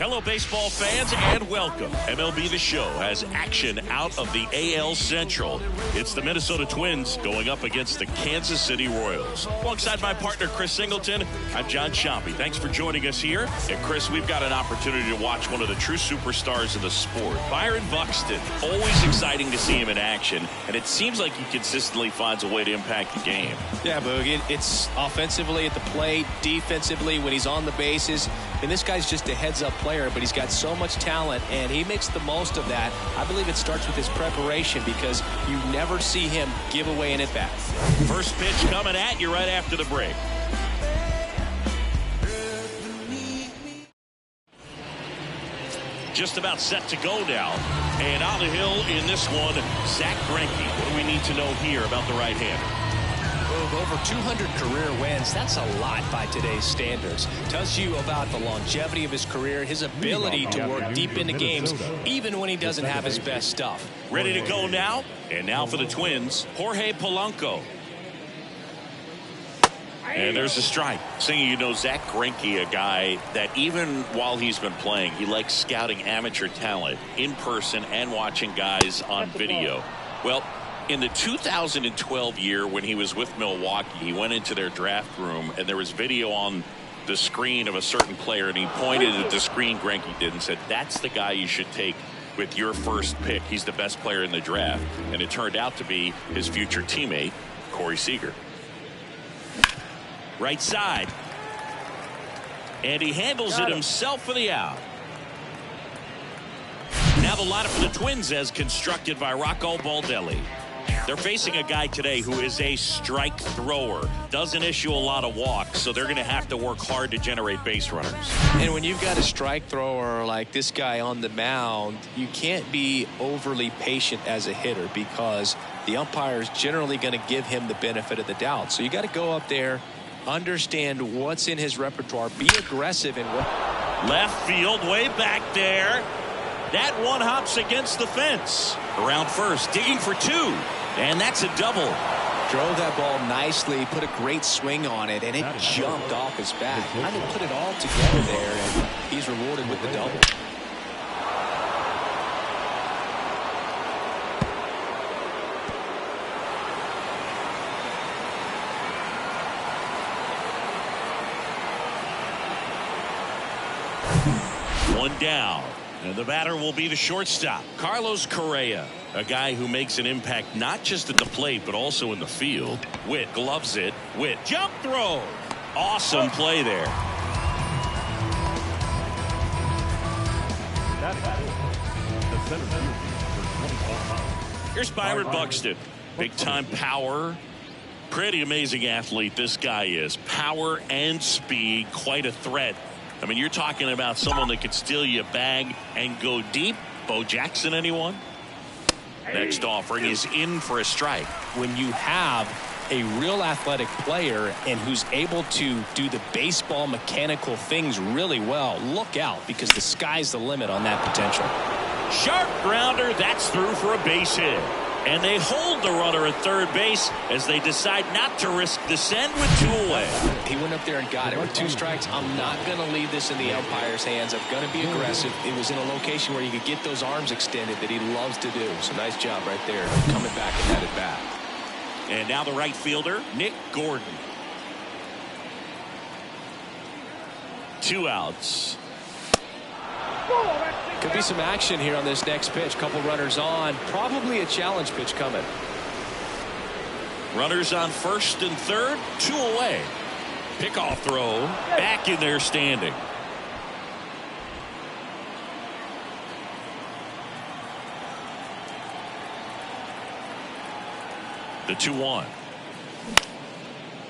Hello, baseball fans, and welcome. MLB The Show has action out of the AL Central. It's the Minnesota Twins going up against the Kansas City Royals. Alongside my partner, Chris Singleton, I'm John Shoppy. Thanks for joining us here. And, Chris, we've got an opportunity to watch one of the true superstars of the sport. Byron Buxton, always exciting to see him in action, and it seems like he consistently finds a way to impact the game. Yeah, Boog, it's offensively at the plate, defensively when he's on the bases. And this guy's just a heads-up player, but he's got so much talent, and he makes the most of that. I believe it starts with his preparation because you never see him give away an at-bat. First pitch coming at you right after the break. Just about set to go now. And on the hill in this one, Zack Greinke. What do we need to know here about the right-hander? Over 200 career wins. That's a lot by today's standards. Tells you about the longevity of his career, his ability to work deep into games, even when he doesn't have his best stuff. Ready to go now? And now for the Twins, Jorge Polanco. And there's a strike. Saying, you know, Zack Greinke, a guy that even while he's been playing, he likes scouting amateur talent in person and watching guys on video. Well, in the 2012 year when he was with Milwaukee, he went into their draft room and there was video on the screen of a certain player, and he pointed at the screen Greinke did and said, that's the guy you should take with your first pick. He's the best player in the draft. And it turned out to be his future teammate, Corey Seager. Right side. And he handles it himself for the out. Now the lineup for the Twins as constructed by Rocco Baldelli. They're facing a guy today who is a strike thrower, doesn't issue a lot of walks, so they're going to have to work hard to generate base runners. And when you've got a strike thrower like this guy on the mound, you can't be overly patient as a hitter because the umpire is generally going to give him the benefit of the doubt. So you got to go up there, understand what's in his repertoire, be aggressive. And left field, way back there. That one hops against the fence. Around first, digging for two. And that's a double. Drove that ball nicely, put a great swing on it, and it jumped off his bat. Kind of put it all together there, and he's rewarded with the double. One down. And the batter will be the shortstop, Carlos Correa, a guy who makes an impact not just at the plate but also in the field. Witt gloves it. Witt, jump throw. Awesome play there. Here's Byron Buxton. Big time power. Pretty amazing athlete this guy is. Power and speed, quite a threat. I mean, you're talking about someone that could steal you a bag and go deep. Bo Jackson, anyone? Next offering is in for a strike. When you have a real athletic player and who's able to do the baseball mechanical things really well, look out, because the sky's the limit on that potential. Sharp grounder, that's through for a base hit. And they hold the runner at third base as they decide not to risk the send with two away. He went up there and got it with two strikes. I'm not going to leave this in the umpire's hands. I'm going to be aggressive. It was in a location where you could get those arms extended that he loves to do. So nice job right there, coming back and had it back. And now the right fielder, Nick Gordon. 2 outs. Could be some action here on this next pitch. Couple runners on. Probably a challenge pitch coming. Runners on first and third. 2 away. Pickoff throw. Back in there standing. The 2-1.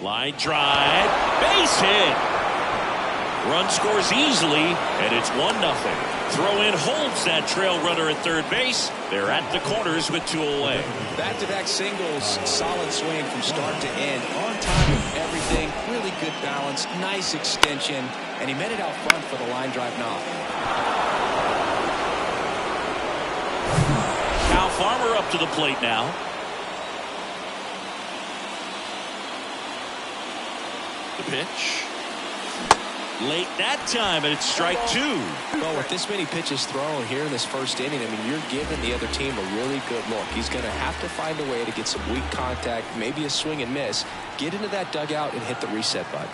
Line drive. Base hit. Run scores easily, and it's 1-0. Throw in holds that trail runner at third base. They're at the corners with 2 away. Back-to-back singles, solid swing from start to end. On time with everything, really good balance, nice extension, and he met it out front for the line drive knock. Kyle Farmer up to the plate now. The pitch. Late that time, and it's strike 2. Well, with this many pitches thrown here in this first inning, I mean, you're giving the other team a really good look. He's going to have to find a way to get some weak contact, maybe a swing and miss, get into that dugout and hit the reset button.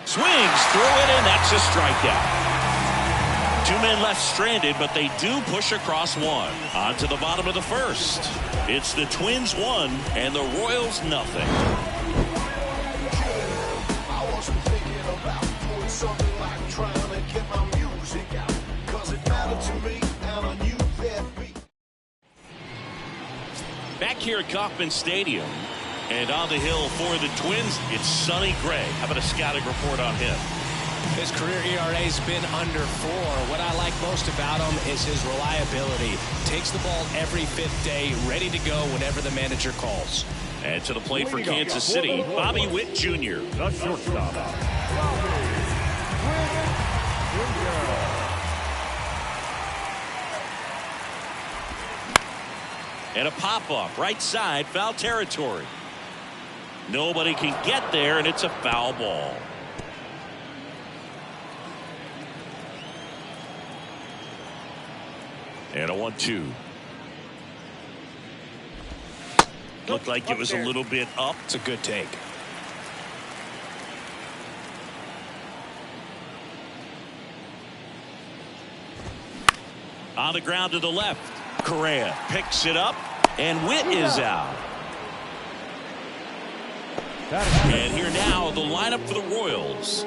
Swings through it, and that's a strikeout. 2 men left stranded, but they do push across 1. On to the bottom of the first. It's the Twins 1 and the Royals nothing. Something like trying to get my music out, 'cause it mattered to me, and I knew that beat. Back here at Kauffman Stadium, and on the hill for the Twins, it's Sonny Gray. How about a scouting report on him? His career ERA's been under 4. What I like most about him is his reliability. Takes the ball every 5th day, ready to go whenever the manager calls. And to the plate for Kansas City, Bobby Witt Jr. The shortstop, And a pop-up, right side, foul territory. Nobody can get there, and it's a foul ball. And a 1-2. Looked like it was a little bit up. It's a good take. On the ground to the left. Correa picks it up, and Witt is out. And here now, the lineup for the Royals.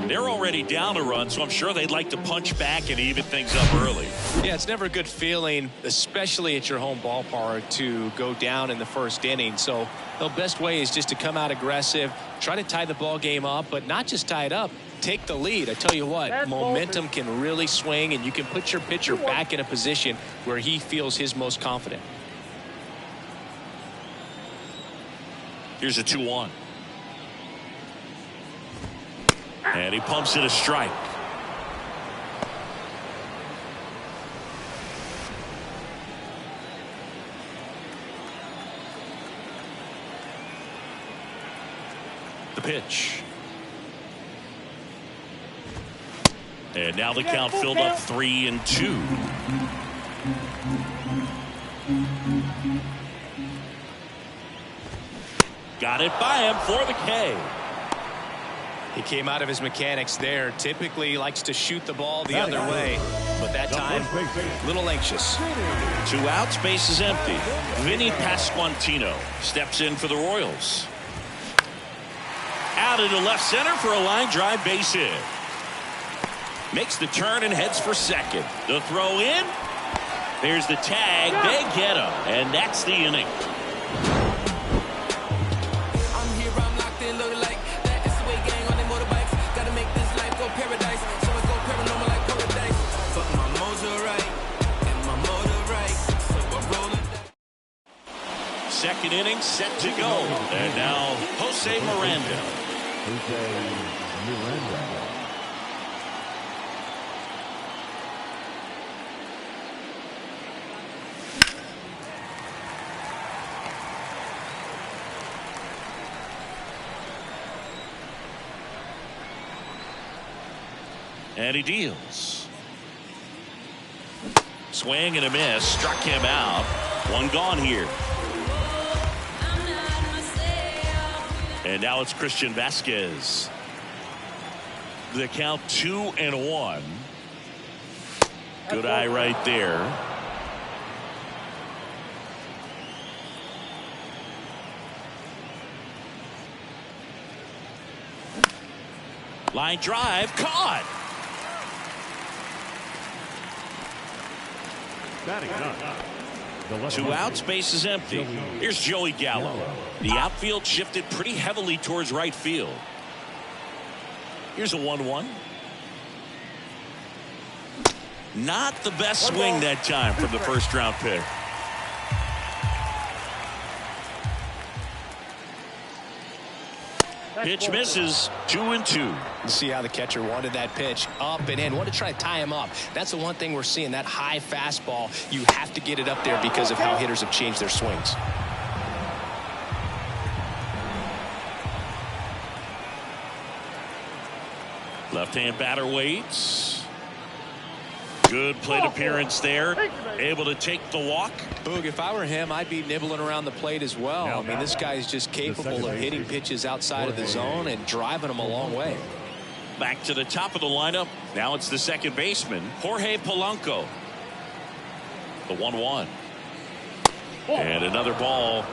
They're already down a run, so I'm sure they'd like to punch back and even things up early. Yeah, it's never a good feeling, especially at your home ballpark, to go down in the first inning. So the best way is just to come out aggressive, try to tie the ball game up, but not just tie it up. Take the lead. I tell you what, momentum can really swing, and you can put your pitcher back in a position where he feels his most confident. Here's a 2-1. And he pumps it a strike. The pitch. And now the count filled up 3-2. Got it by him for the K. He came out of his mechanics there. Typically likes to shoot the ball the other way, but that time a little anxious. 2 outs, base is empty. Vinny Pasquantino steps in for the Royals. Out into left center for a line drive base hit. Makes the turn and heads for second. The throw in. There's the tag. They get him, and that's the inning. Second inning set to go. And now Jose Miranda. And he deals. Swing and a miss. Struck him out. 1 gone here. And now it's Christian Vasquez. The count 2-1. Good eye right there. Line drive caught. Batting up. 2 outs, base is empty. Here's Joey Gallo. The outfield shifted pretty heavily towards right field. Here's a 1-1. Not the best swing that time from the first round pick. Pitch misses. 2-2. You see how the catcher wanted that pitch up and in. Want to try to tie him up. That's the one thing we're seeing. That high fastball, you have to get it up there because of how hitters have changed their swings. Left-hand batter waits. Good plate appearance there. Able to take the walk. Boog, if I were him, I'd be nibbling around the plate as well. I mean, this guy's just capable of hitting pitches outside of the zone and driving them a long way. Back to the top of the lineup. Now it's the second baseman, Jorge Polanco. The 1-1. And another ball.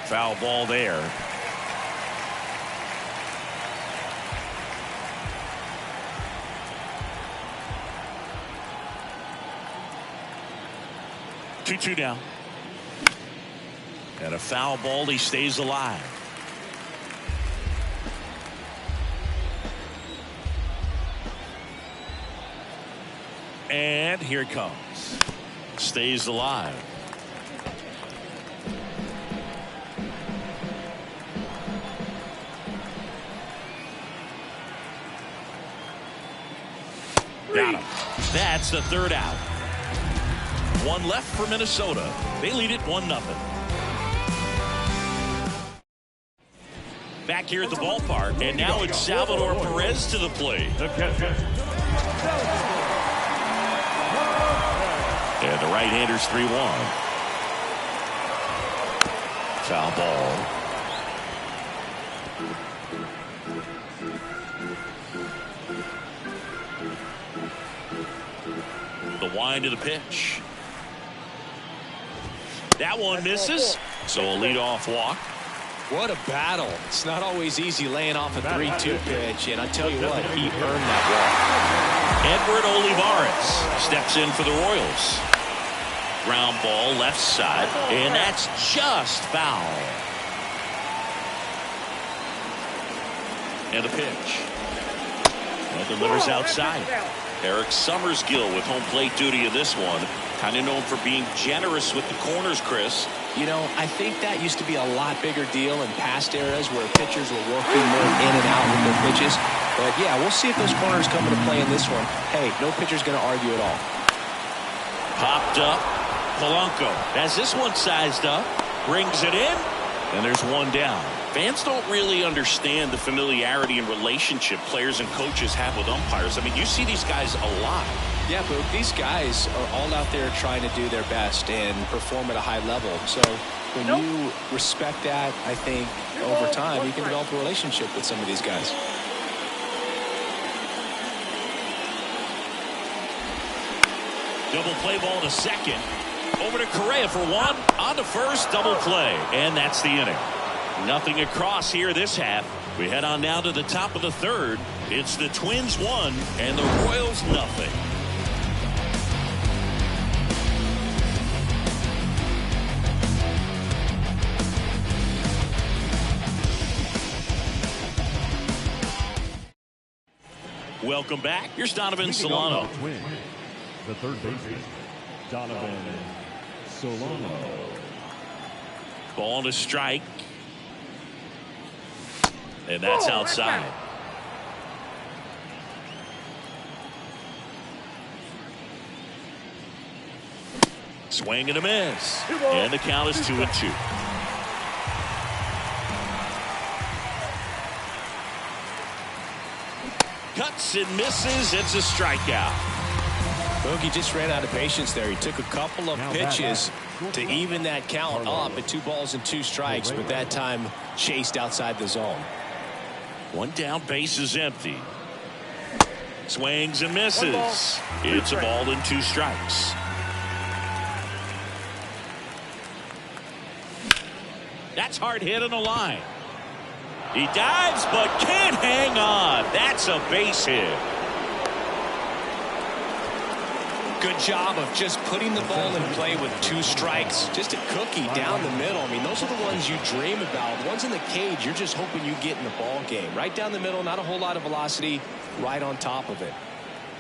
Foul ball there. Two down. And a foul ball. He stays alive. And here it comes. Stays alive. Got him. That's the third out. One left for Minnesota. They lead it 1-0. Back here at the ballpark, and now it's Salvador Perez to the plate. And the right-hander's 3-1. Foul ball. The wind of the pitch. That one misses, so a leadoff walk. What a battle. It's not always easy laying off a 3-2 pitch, and I tell you what, he earned that walk. Edward Olivares steps in for the Royals. Ground ball left side, and that's just foul. And a pitch. That delivers outside. Eric Summersgill with home plate duty in this one. Kind of known for being generous with the corners, Chris. You know, I think that used to be a lot bigger deal in past eras where pitchers were working more in and out with their pitches. But yeah, we'll see if those corners come into play in this one. Hey, no pitcher's going to argue at all. Popped up. Polanco has this one sized up. Brings it in. And there's one down. Fans don't really understand the familiarity and relationship players and coaches have with umpires. I mean, you see these guys a lot. Yeah, but these guys are all out there trying to do their best and perform at a high level. So when you respect that, I think over time you can develop a relationship with some of these guys. Double play ball to second. Over to Correa for one. On to first. Double play. And that's the inning. Nothing across here this half. We head on now to the top of the third. It's the Twins 1 and the Royals nothing. Welcome back. Here's Donovan Solano. The third baseman, Donovan Solano. Ball to strike. And that's outside. Swing and a miss. And the count is 2-2. Cuts and misses. It's a strikeout. Bogey just ran out of patience there. He took a couple of pitches to even that count up at 2 balls and 2 strikes, but that time chased outside the zone. One down, base is empty. Swings and misses. It's a ball and 2 strikes. That's hard hit on the line. He dives but can't hang on. That's a base hit. Good job of just putting the ball in play with 2 strikes. Just a cookie down the middle. I mean, those are the ones you dream about. The ones in the cage, you're just hoping you get in the ball game. Right down the middle, not a whole lot of velocity, right on top of it.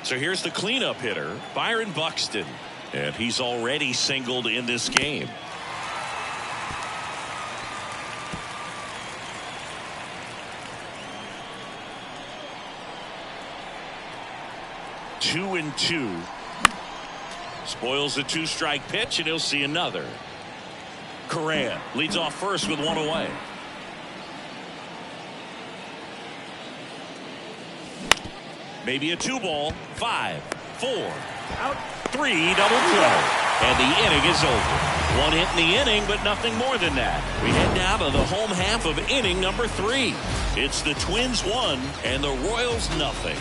So here's the cleanup hitter, Byron Buxton. And he's already singled in this game. Two and 2. Spoils the 2-strike pitch, and he'll see another. Correa leads off first with 1 away. Maybe a 2-ball. 5, 4, out, 3, double play. And the inning is over. 1 hit in the inning, but nothing more than that. We head now to the home half of inning number 3. It's the Twins 1 and the Royals nothing.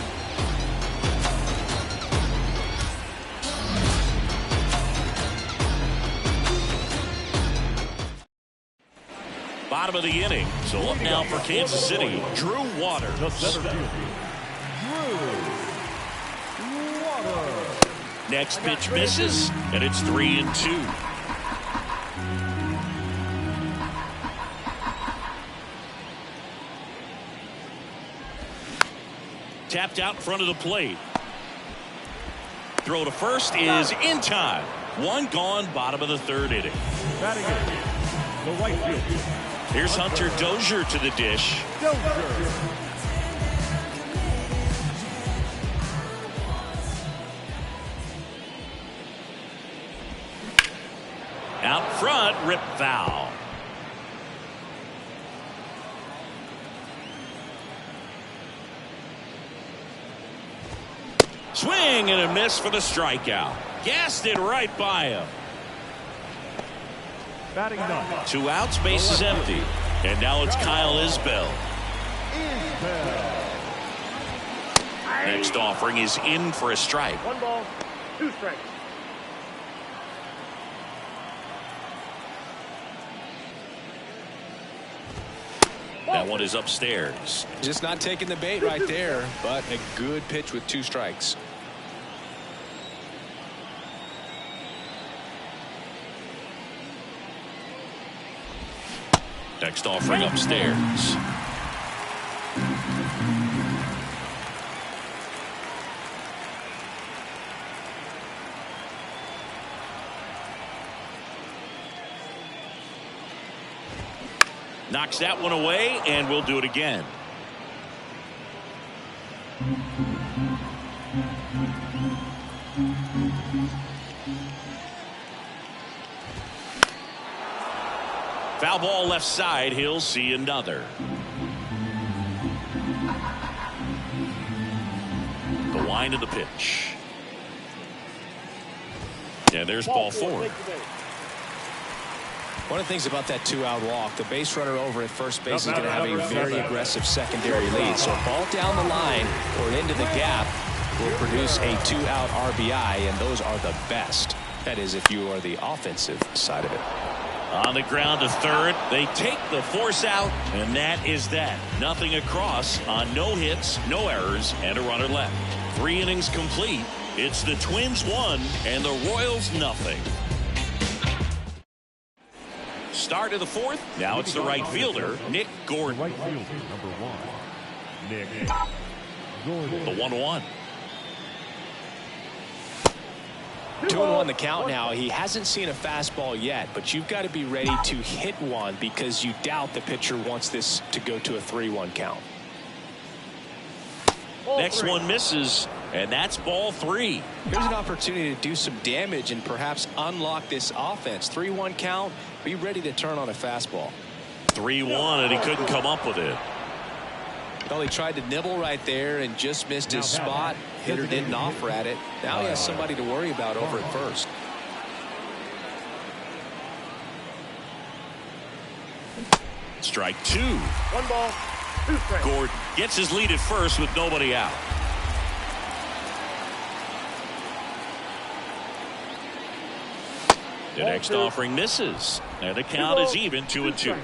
Bottom of the inning. So up now for Kansas City, Drew Waters. Next pitch misses, and it's 3-2. Tapped out in front of the plate. Throw to first is in time. 1 gone, bottom of the 3rd inning. Batting in the right field. Here's Hunter Dozier to the dish. Out front, rip foul. Swing and a miss for the strikeout. Gassed it right by him. Batting none. 2 outs, base is empty. And now it's Kyle Isbell. Next offering is in for a strike. 1 ball, 2 strikes. That one is upstairs. Just not taking the bait right there, but a good pitch with 2 strikes. Next offering upstairs. Knocks that one away, and we'll do it again. Foul ball left side. He'll see another. The wind of the pitch. And there's ball 4. One of the things about that 2-out walk, the base runner over at first base is going to have a very aggressive secondary lead. So a ball down the line or into the gap will produce a 2-out RBI, and those are the best. That is, if you are the offensive side of it. On the ground to 3rd. They take the force out, and that is that. Nothing across on no hits, no errors, and a runner left. 3 innings complete. It's the Twins 1 and the Royals nothing. Start of the 4th. Now it's the right fielder, Nick Gordon. Right fielder, number 1, Nick Gordon. The 1-1. 2-1 the count now. He hasn't seen a fastball yet, but you've got to be ready to hit one because you doubt the pitcher wants this to go to a 3-1 count. Next one misses, and that's ball 3. Here's an opportunity to do some damage and perhaps unlock this offense. 3-1 count. Be ready to turn on a fastball. 3-1, and he couldn't come up with it. Well, he tried to nibble right there and just missed his spot. Hitter didn't offer at it. Now he has somebody to worry about over at first. Strike 2. 1 ball, 2 strikes. Gordon gets his lead at first with nobody out. The next offering misses, and the count is even 2-2.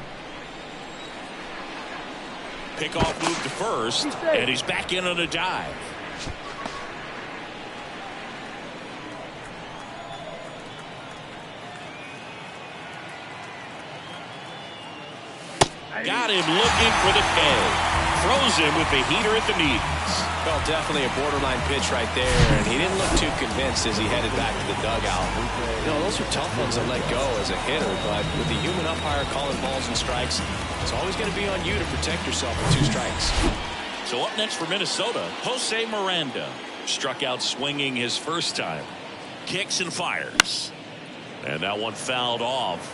Pickoff move to first, and he's back in on a dive. Got him looking for the K. Throws him with the heater at the knees. Well, definitely a borderline pitch right there, and he didn't look too convinced as he headed back to the dugout. You know, those are tough ones to let go as a hitter, but with the human umpire calling balls and strikes, it's always going to be on you to protect yourself with 2 strikes. So up next for Minnesota, Jose Miranda. Struck out swinging his first time. Kicks and fires. And that one fouled off.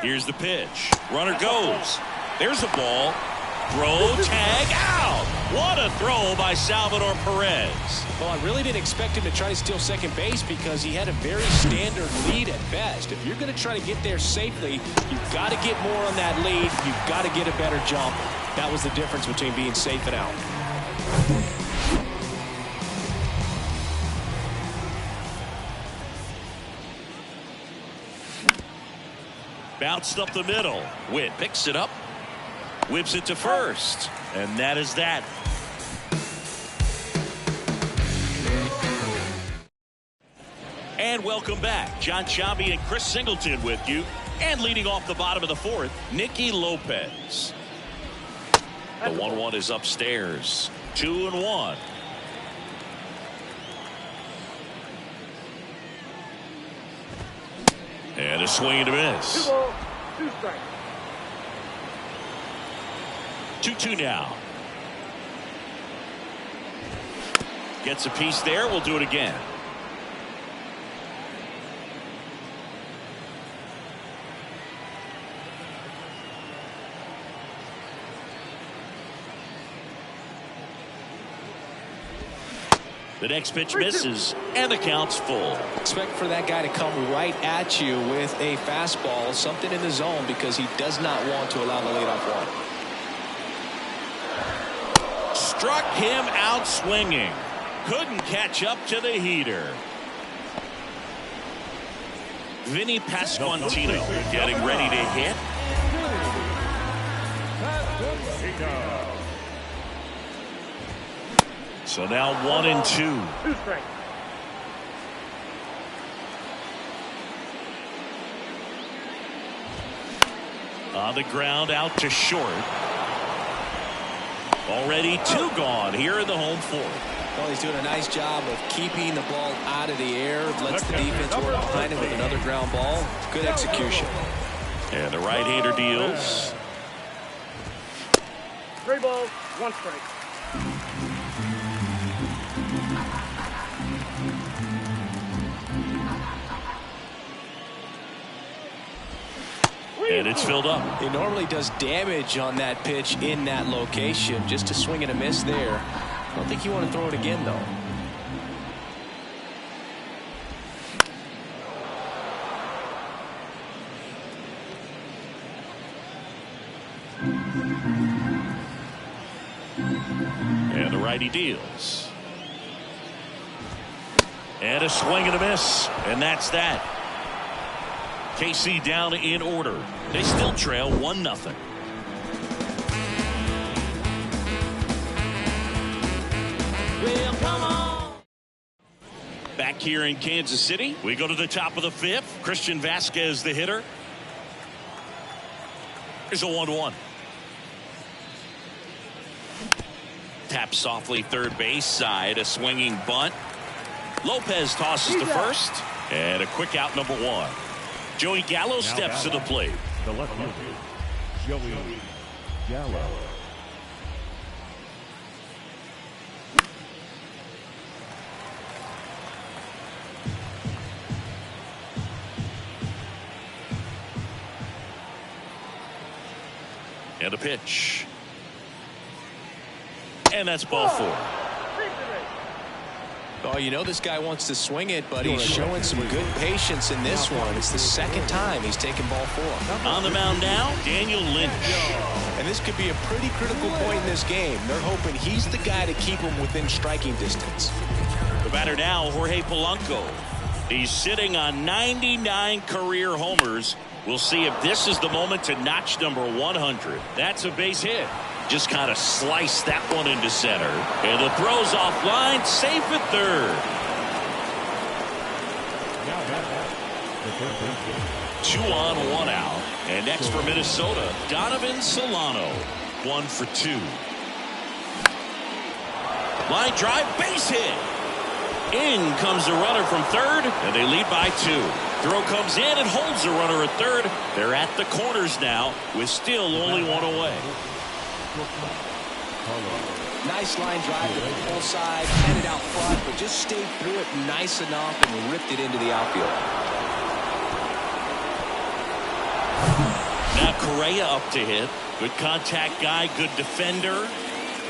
Here's the pitch. Runner goes. There's a ball. Throw, tag, out. What a throw by Salvador Perez. Well, I really didn't expect him to try to steal second base because he had a very standard lead at best. If you're going to try to get there safely, you've got to get more on that lead. You've got to get a better jump. That was the difference between being safe and out. Bounced up the middle. Witt picks it up. Whips it to first. And that is that. And welcome back. John Sciambi and Chris Singleton with you. And leading off the bottom of the fourth, Nicky Lopez. The 1-1 is upstairs. 2-1. And a swing and a miss. 2 balls, 2 strikes. 2-2 now. Gets a piece there. We'll do it again. The next pitch misses, and the count's full. Expect for that guy to come right at you with a fastball, something in the zone, because he does not want to allow the leadoff walk. Struck him out swinging. Couldn't catch up to the heater. Vinny Pasquantino getting ready to hit. So now 1-2. 2 strikes. On the ground out to short. Already 2 gone here in the home fourth. Well, he's doing a nice job of keeping the ball out of the air. Lets the defense work behind him with another ground ball. Good execution. And the right-hander deals. 3 balls, 1 strike. And it's filled up. He normally does damage on that pitch in that location. Just a swing and a miss there. I don't think you want to throw it again, though. And the righty deals. And a swing and a miss. And that's that. KC down in order. They still trail 1-0. Well, come on. Back here in Kansas City, we go to the top of the fifth. Christian Vasquez, the hitter. Here's a 1-1. Tap softly third base side. A swinging bunt. Lopez tosses to first. And a quick out, number 1. Joey Gallo steps to the plate. The left fielder, Joey Gallo. And a pitch. And that's ball 4. Oh, you know this guy wants to swing it, but he's showing some good patience in this one. It's the second time he's taken ball 4. On the mound now, Daniel Lynch. And this could be a pretty critical point in this game. They're hoping he's the guy to keep him within striking distance. The batter now, Jorge Polanco. He's sitting on 99 career homers. We'll see if this is the moment to notch number 100. That's a base hit. Just kind of sliced that one into center. And the throw's offline, safe at third. 2 on, 1 out. And next for Minnesota, Donovan Solano. 1 for 2. Line drive, base hit. In comes the runner from third, and they lead by 2. Throw comes in and holds the runner at third. They're at the corners now with still only 1 away. Nice line drive to the full side, headed out front, but just stayed through it nice enough and ripped it into the outfield. Now Correa up to hit. Good contact guy, good defender.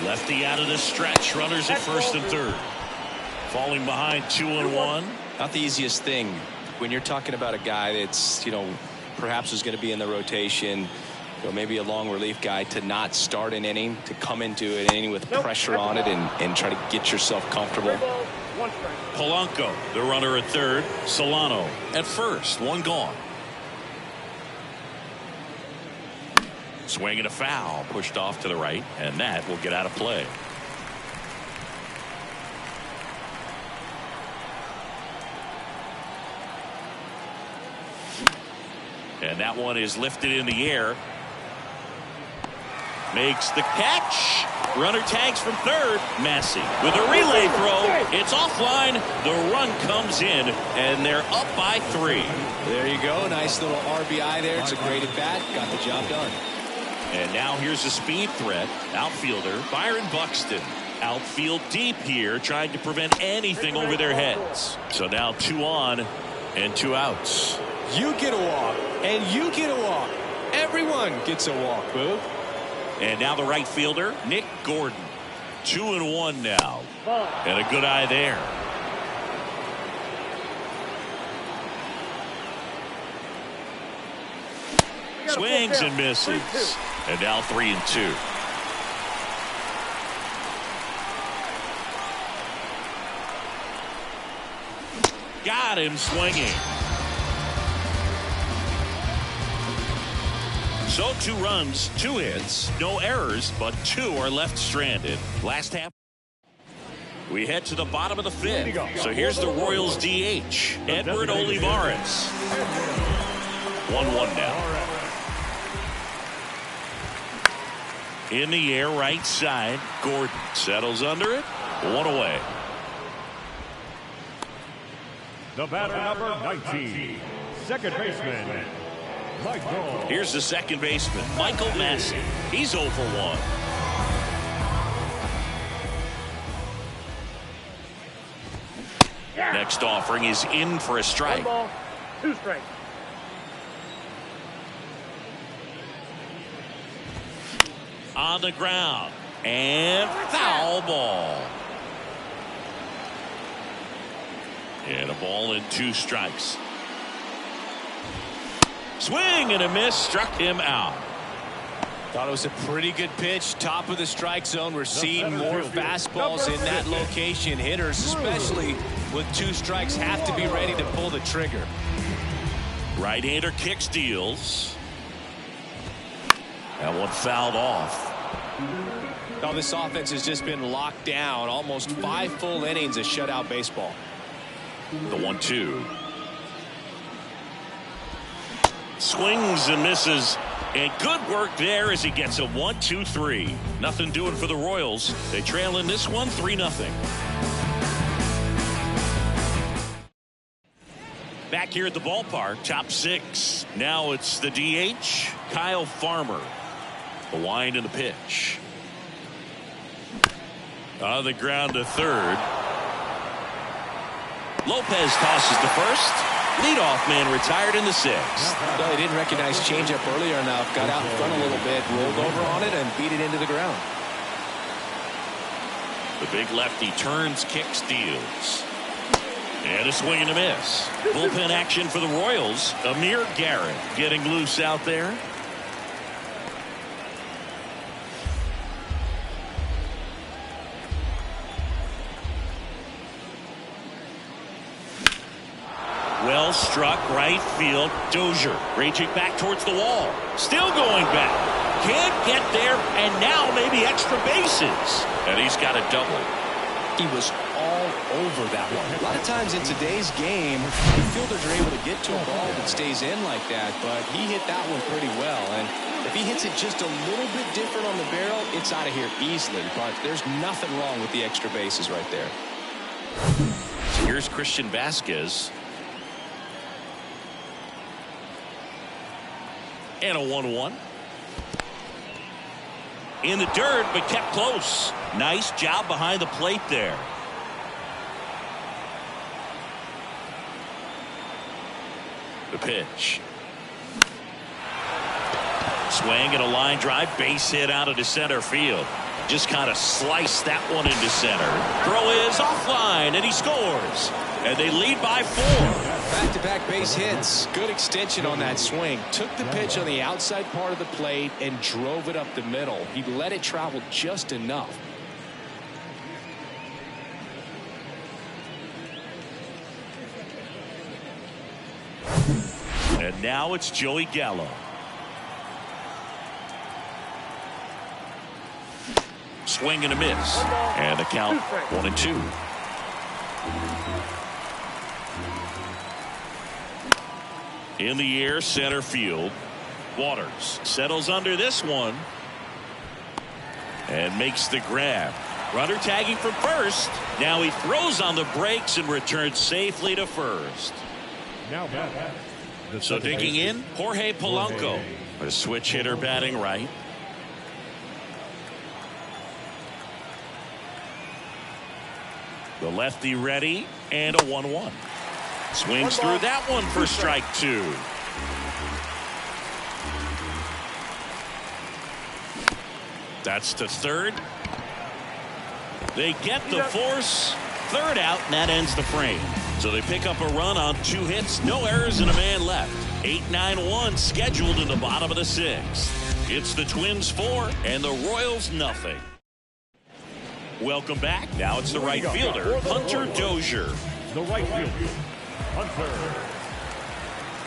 Lefty out of the stretch. Runners at first and third. Falling behind 2-1. Not the easiest thing when you're talking about a guy that's, perhaps is going to be in the rotation, maybe a long relief guy, to not start an inning, to come into an inning with pressure on it and try to get yourself comfortable. Polanco, the runner at third. Solano at first. 1 gone. Swing and a foul, pushed off to the right, and that will get out of play. And that one is lifted in the air. Makes the catch. Runner tags from third. Massey with a relay throw. It's offline. The run comes in, and they're up by 3. There you go. Nice little RBI there. It's a great at bat. Got the job done. And now here's a speed threat. Outfielder Byron Buxton. Outfield deep here, trying to prevent anything over their heads. So now 2 on and 2 outs. You get a walk, and you get a walk. Everyone gets a walk, Boog. And now the right fielder, Nick Gordon. 2-1 now. And a good eye there. Swings and misses. And now 3-2. Got him swinging. So 2 runs, 2 hits, no errors, but 2 are left stranded. Last half. We head to the bottom of the 5th. So here's the Royals DH, Edward Olivares. 1-1 now. In the air, right side. Gordon settles under it. 1 away. The batter, number 19, second baseman, Michael. Here's the second baseman, Michael Massey. He's 0 for 1. Next offering is in for a strike. 1 ball, 2 strikes. On the ground. And foul ball. And a ball and 2 strikes. Swing and a miss, struck him out. Thought it was a pretty good pitch, top of the strike zone. We're seeing more fastballs in that location. Hitters, especially with 2 strikes, have to be ready to pull the trigger. Right-hander kick steals. That one fouled off. Oh, this offense has just been locked down. Almost 5 full innings of shutout baseball. The 1-2. Swings and misses. And good work there as he gets a 1-2-3. Nothing doing for the Royals. They trail in this one 3-0. Back here at the ballpark, top 6. Now it's the DH, Kyle Farmer. The wind and the pitch. On the ground to third. Lopez tosses to first. Leadoff man retired in the 6th. No, they didn't recognize changeup earlier enough. Got out in front a little bit, rolled over on it, and beat it into the ground. The big lefty turns, kick, steals. And a swing and a miss. Bullpen action for the Royals. Amir Garrett getting loose out there. Well struck, right field. Dozier reaching back towards the wall. Still going back. Can't get there, and now maybe extra bases. And he's got a double. He was all over that one. A lot of times in today's game, fielders are able to get to a ball that stays in like that, but he hit that one pretty well. And if he hits it just a little bit different on the barrel, it's out of here easily. But there's nothing wrong with the extra bases right there. So Here's Christian Vasquez. And a 1-1. In the dirt, but kept close. Nice job behind the plate there. The pitch. Swing and a line drive, base hit out into center field. Just kind of sliced that one into center. Throw is offline, and he scores. And they lead by 4. Back-to-back base hits. Good extension on that swing. Took the pitch on the outside part of the plate and drove it up the middle. He let it travel just enough. And now it's Joey Gallo. Swing and a miss. And the count 1-2. In the air, center field. Waters settles under this one. And makes the grab. Runner tagging from first. Now he throws on the brakes and returns safely to first. Now back. So digging in, Jorge Polanco. A switch hitter batting right. The lefty ready, and a 1-1. Swings through that one for strike 2. That's to third. They get the force. Third out, and that ends the frame. So they pick up a run on 2 hits, no errors, and a man left. 8-9-1 scheduled in the bottom of the 6th. It's the Twins 4 and the Royals nothing. Welcome back. Now it's the right fielder, Hunter Dozier. The right fielder, Hunter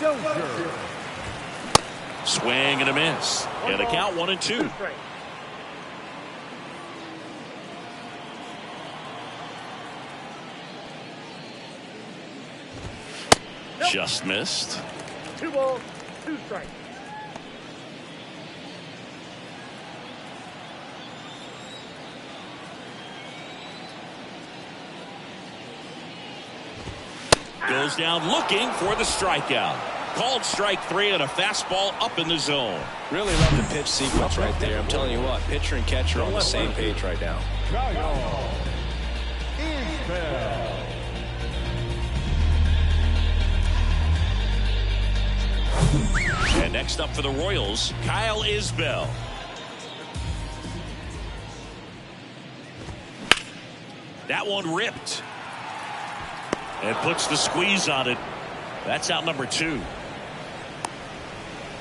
Dozier. Swing and a miss. And a count 1-2. Just missed. 2 balls, 2 strikes. Goes down looking for the strikeout. Called strike 3 and a fastball up in the zone. Really love the pitch sequence right there. I'm telling you what, pitcher and catcher are on the same page right now. Kyle Isbell. And next up for the Royals, Kyle Isbell. That one ripped. And puts the squeeze on it. That's out number 2.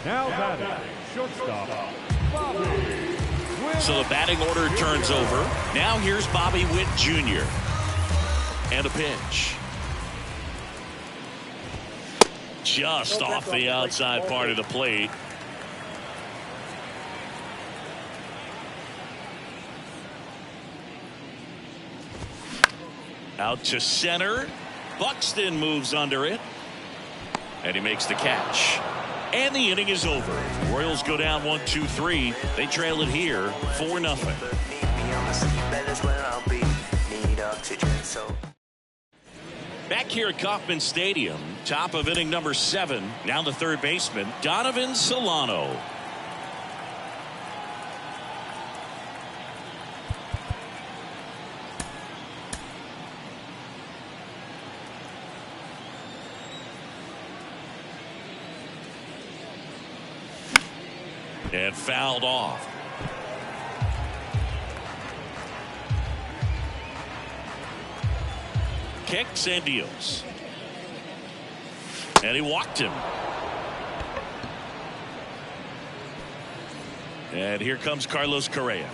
Now batting, shortstop, Bobby. So the batting order turns over. Now here's Bobby Witt Jr. And a pitch. Just off the outside part of the plate. Out to center. Buxton moves under it. And he makes the catch. And the inning is over. Royals go down 1-2-3. They trail it here 4-0. Back here at Kauffman Stadium, top of inning number 7. Now the third baseman, Donovan Solano. And fouled off. Kicks and deals. And he walked him. And here comes Carlos Correa.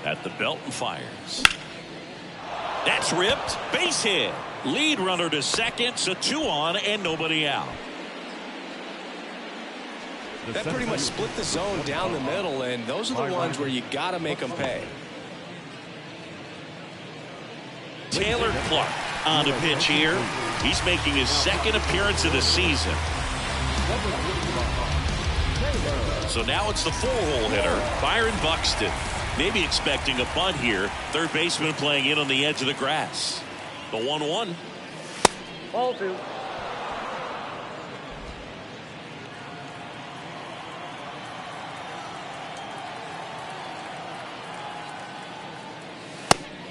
At the belt and fires. That's ripped. Base hit. Lead runner to second, so 2 on and nobody out. That pretty much split the zone down the middle, and those are the ones where you got to make them pay. Taylor Clark on the pitch here. He's making his second appearance of the season. So now it's the 4-hole hitter, Byron Buxton. Maybe expecting a bunt here. Third baseman playing in on the edge of the grass. The 1-1. Ball 2.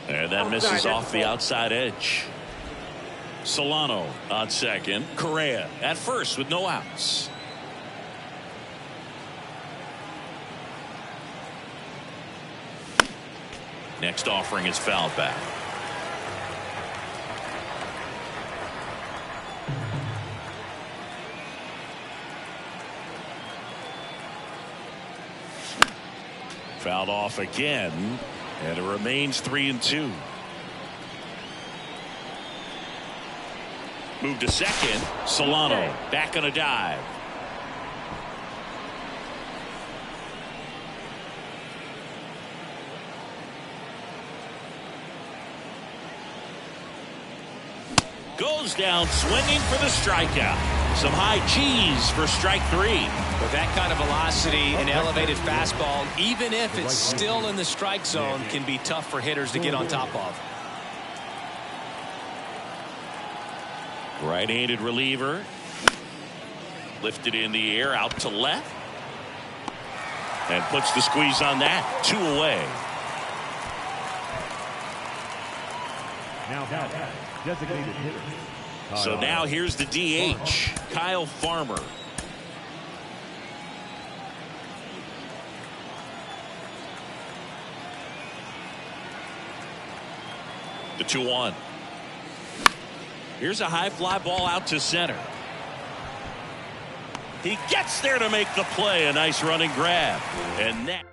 And that misses off the outside edge. Solano on second. Correa at first with no outs. Next offering is fouled back. Fouled off again, and it remains 3-2. Move to second. Solano back on a dive. Goes down swinging for the strikeout. Some high cheese for strike 3. With that kind of velocity, an elevated fastball, even if it's still in the strike zone, can be tough for hitters to get on top of. Right-handed reliever. Lifted in the air out to left. And puts the squeeze on that. 2 away. Now designated hitter. So now here's the DH, Kyle Farmer. The 2-1. Here's a high fly ball out to center. He gets there to make the play. A nice running grab. And that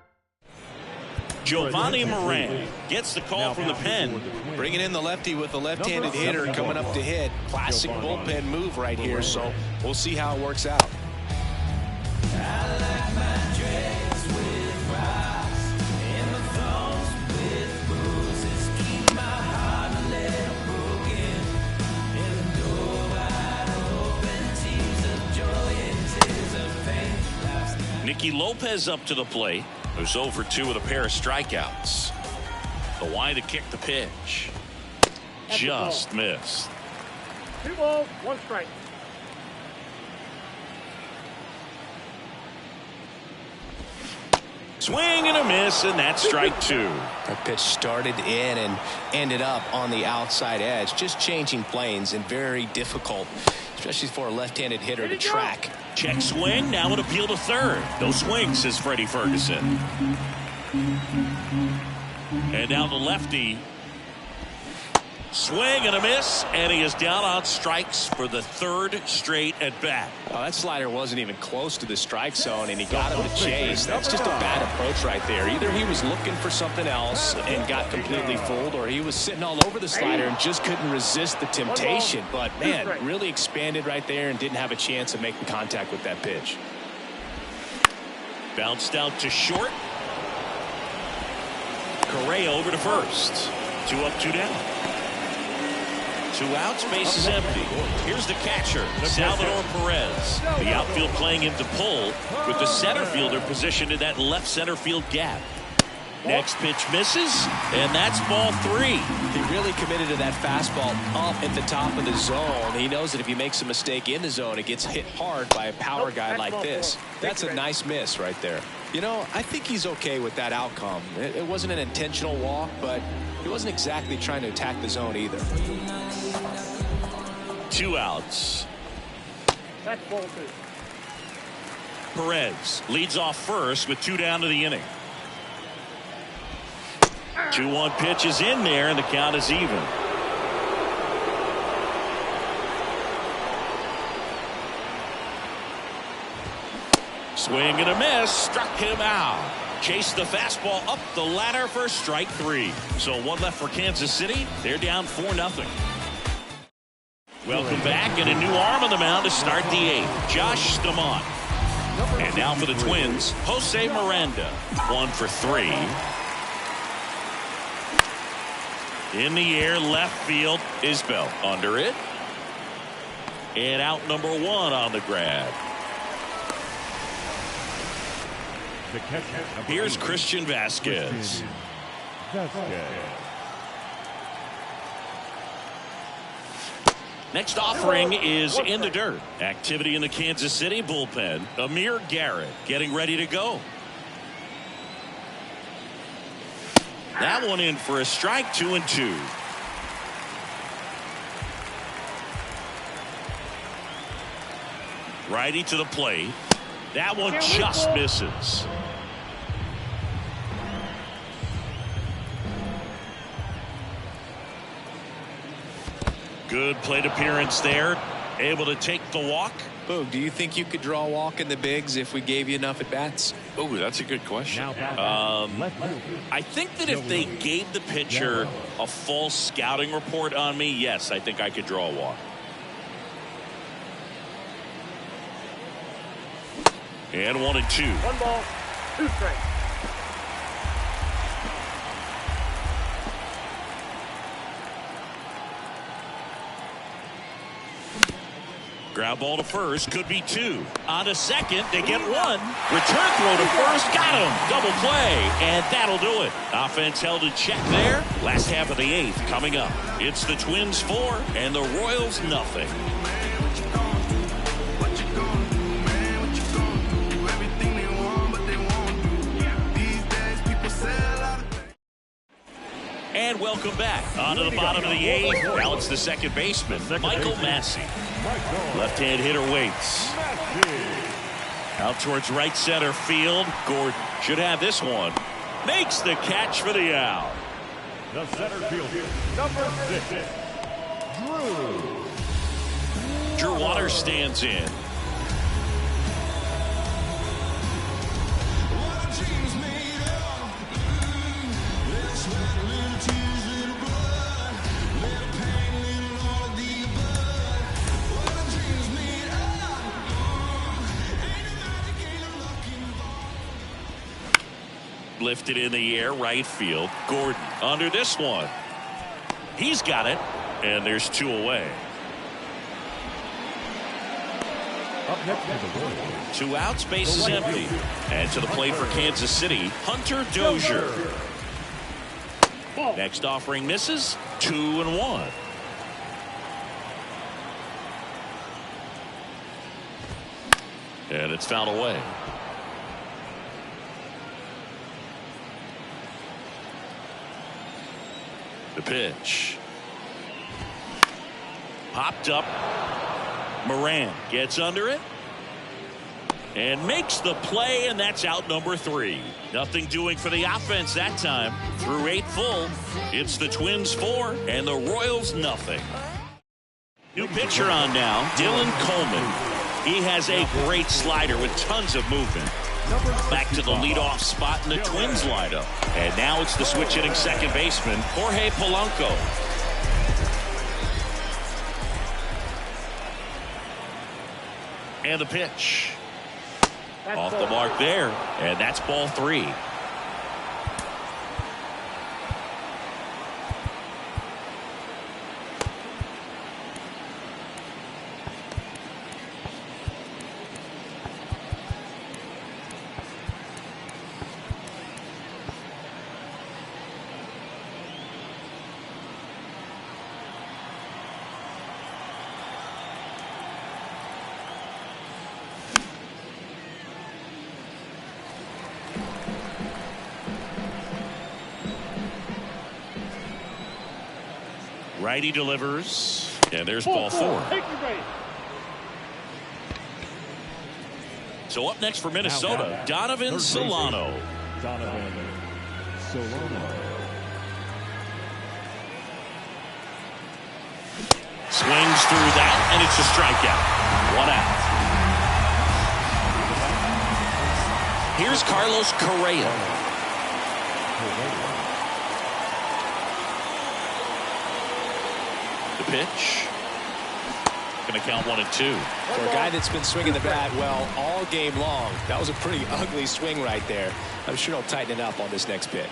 Giovanni Moran gets the call from the pen. Bringing in the lefty with the left-handed hitter coming up to hit. Classic bullpen move right here, so we'll see how it works out. Nicky Lopez up to the plate. Who's 0 for 2 with a pair of strikeouts. The wind to kick the pitch. Just missed. 2 balls, 1 strike. Swing and a miss, and that's strike 2. That pitch started in and ended up on the outside edge. Just changing planes and very difficult, especially for a left-handed hitter to track. Check swing, now an appeal to third. No swing, says Freddie Ferguson. And now the lefty. Swing and a miss, and he is down on strikes for the 3rd straight at bat. Oh, that slider wasn't even close to the strike zone, and he got him to chase. That's just a bad approach right there. Either he was looking for something else and got completely fooled, or he was sitting all over the slider and just couldn't resist the temptation. But, man, really expanded right there and didn't have a chance of making contact with that pitch. Bounced out to short. Correa over to first. 2 up, 2 down. 2 outs, base is empty. Here's the catcher, Salvador Perez. The outfield playing him to pull with the center fielder positioned in that left center field gap. Next pitch misses, and that's ball 3. He really committed to that fastball up at the top of the zone. He knows that if he makes a mistake in the zone, it gets hit hard by a power guy like this. That's a nice miss right there. You know, I think he's okay with that outcome. It wasn't an intentional walk, but he wasn't exactly trying to attack the zone either. 2 outs. That's ball 2. Perez leads off first with 2 down to the inning. 2-1 pitch is in there, and the count is even. Swing and a miss, struck him out. Chased the fastball up the ladder for strike 3. So 1 left for Kansas City. They're down 4-0. Welcome back, and a new arm on the mound to start the 8th. Josh Stamont. And now for the Twins, Jose Miranda. 1 for 3. In the air, left field, Isbell under it. And out number 1 on the grab. The catcher, number Here's 8, Christian Vasquez. Next offering is in the dirt. Activity in the Kansas City bullpen. Amir Garrett getting ready to go. That one in for a strike, 2-2. Righty to the plate. That one just misses. Good plate appearance there. Able to take the walk. Boog, do you think you could draw a walk in the bigs if we gave you enough at bats? Oh, that's a good question. I think that if they gave the pitcher a full scouting report on me, yes, I think I could draw a walk. And 1-2. 1 ball, 2 strikes. Ground ball to first, could be 2. On to second, they get 1. Return throw to first, got him. Double play, and that'll do it. Offense held in check there. Last half of the 8th coming up. It's the Twins 4 and the Royals nothing. And welcome back. On to the bottom of the 8th. Now it's the second baseman, Michael Massey. Left-hand hitter waits. Out towards right center field. Gordon should have this one. Makes the catch for the out. The center fielder, number 6, Drew Waters stands in. Lifted in the air, right field. Gordon under this one. He's got it, and there's 2 away. Up next to the Royals. 2 outs, base is empty. And to the plate for Kansas City, Hunter Dozier. Next offering misses, 2-1. And it's fouled away. The pitch. Popped up. Moran gets under it. And makes the play, and that's out number 3. Nothing doing for the offense that time. Through 8 full, it's the Twins 4 and the Royals nothing. New pitcher on now, Dylan Coleman. He has a great slider with tons of movement. Back to the leadoff spot in the Twins lineup. And now it's the switch hitting second baseman, Jorge Polanco. And the pitch. Off the mark there. And that's ball 3. Righty delivers, and there's ball 4. So up next for Minnesota, Donovan Solano. Donovan Solano. Swings through that, and it's a strikeout. 1 out. Here's Carlos Correa. Pitch. Going to count 1 and 2. For a guy that's been swinging the bat well all game long, that was a pretty ugly swing right there. I'm sure he'll tighten it up on this next pitch.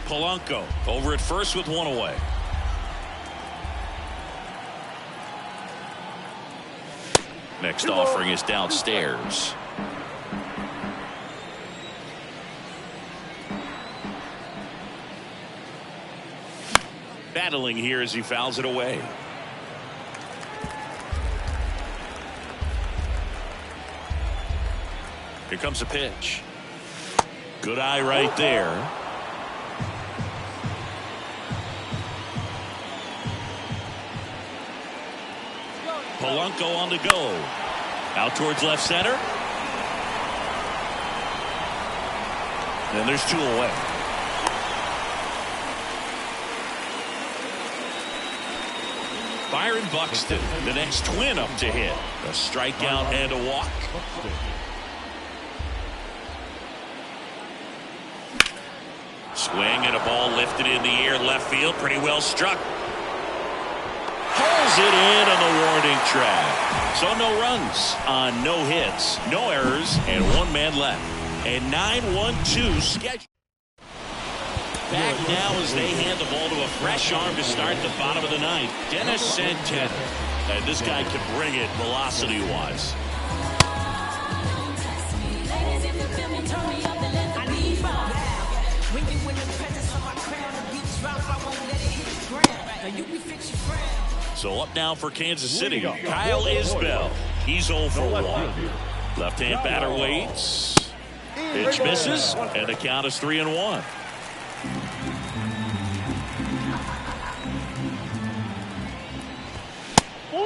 Polanco over at first with 1 away. Next offering is downstairs. Battling here as he fouls it away. Here comes a pitch. Good eye right there. Polanco on the go. Out towards left center. And there's two away. Byron Buxton, the next twin up to hit. A strikeout and a walk. Swing and a ball lifted in the air, left field, pretty well struck. Pulls it in on the warning track. So no runs on no hits, no errors, and one man left. A 9-1-2 schedule. Back now as they hand the ball to a fresh arm to start the bottom of the ninth. Dennis Santana. And this guy can bring it velocity-wise. So up now for Kansas City, Kyle Isbell. He's 0 for 1. Left-hand batter waits. Pitch misses, and the count is 3-1.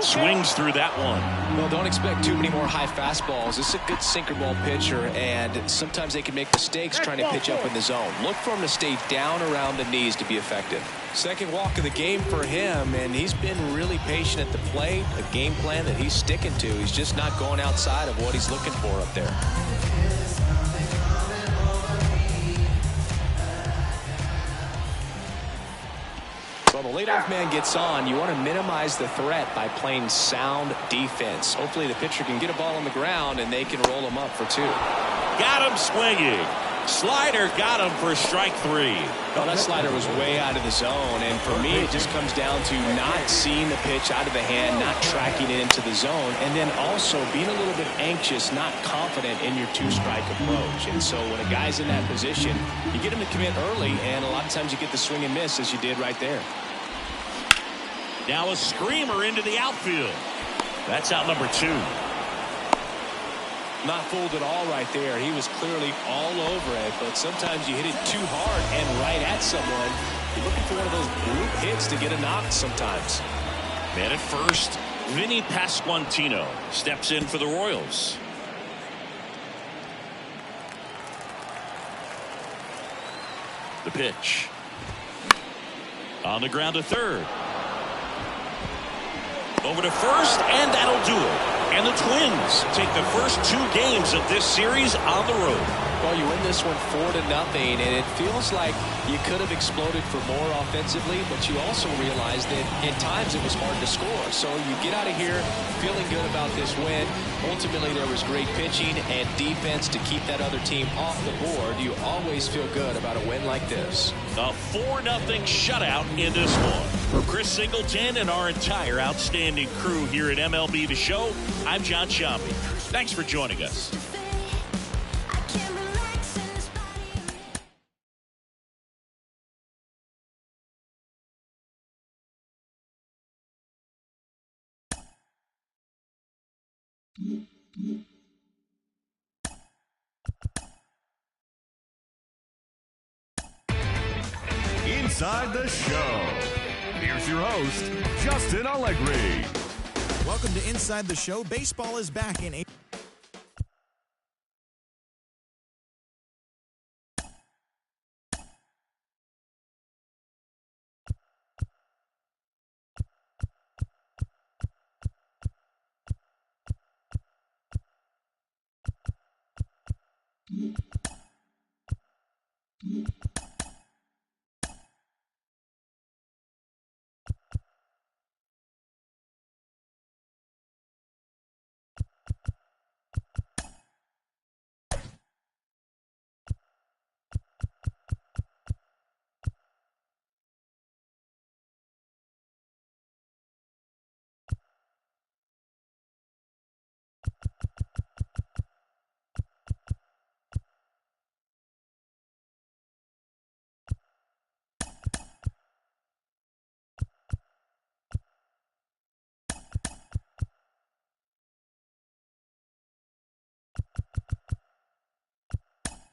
Swings through that one. Well, don't expect too many more high fastballs. This is a good sinker ball pitcher, and sometimes they can make mistakes trying to pitch up in the zone. Look for him to stay down around the knees to be effective. Second walk of the game for him, and he's been really patient at the plate. A game plan that he's sticking to. He's just not going outside of what he's looking for up there. Well, the leadoff man gets on. You want to minimize the threat by playing sound defense. Hopefully the pitcher can get a ball on the ground and they can roll him up for 2. Got him swinging. Slider got him for strike 3. Well, that slider was way out of the zone, and for me it just comes down to not seeing the pitch out of the hand, not tracking it into the zone, and then also being a little bit anxious, not confident in your 2-strike approach. And so when a guy's in that position, you get him to commit early, and a lot of times you get the swing and miss as you did right there. Now a screamer into the outfield. That's out number 2. Not fooled at all right there. He was clearly all over it, but sometimes you hit it too hard and right at someone. You're looking for one of those group hits to get a knock sometimes. Man at first, Vinny Pasquantino steps in for the Royals. The pitch. On the ground to third. Over to first, and that'll do it. And the Twins take the first 2 games of this series on the road. Well, you win this one 4-0, and it feels like you could have exploded for more offensively, but you also realize that at times it was hard to score. So you get out of here feeling good about this win. Ultimately, there was great pitching and defense to keep that other team off the board. You always feel good about a win like this. A 4-0 shutout in this one. For Chris Singleton and our entire outstanding crew here at MLB The Show, I'm John Sciambi. Thanks for joining us. Inside the Show. Here's your host, Justin Allegri. Welcome to Inside the Show. Baseball is back in April.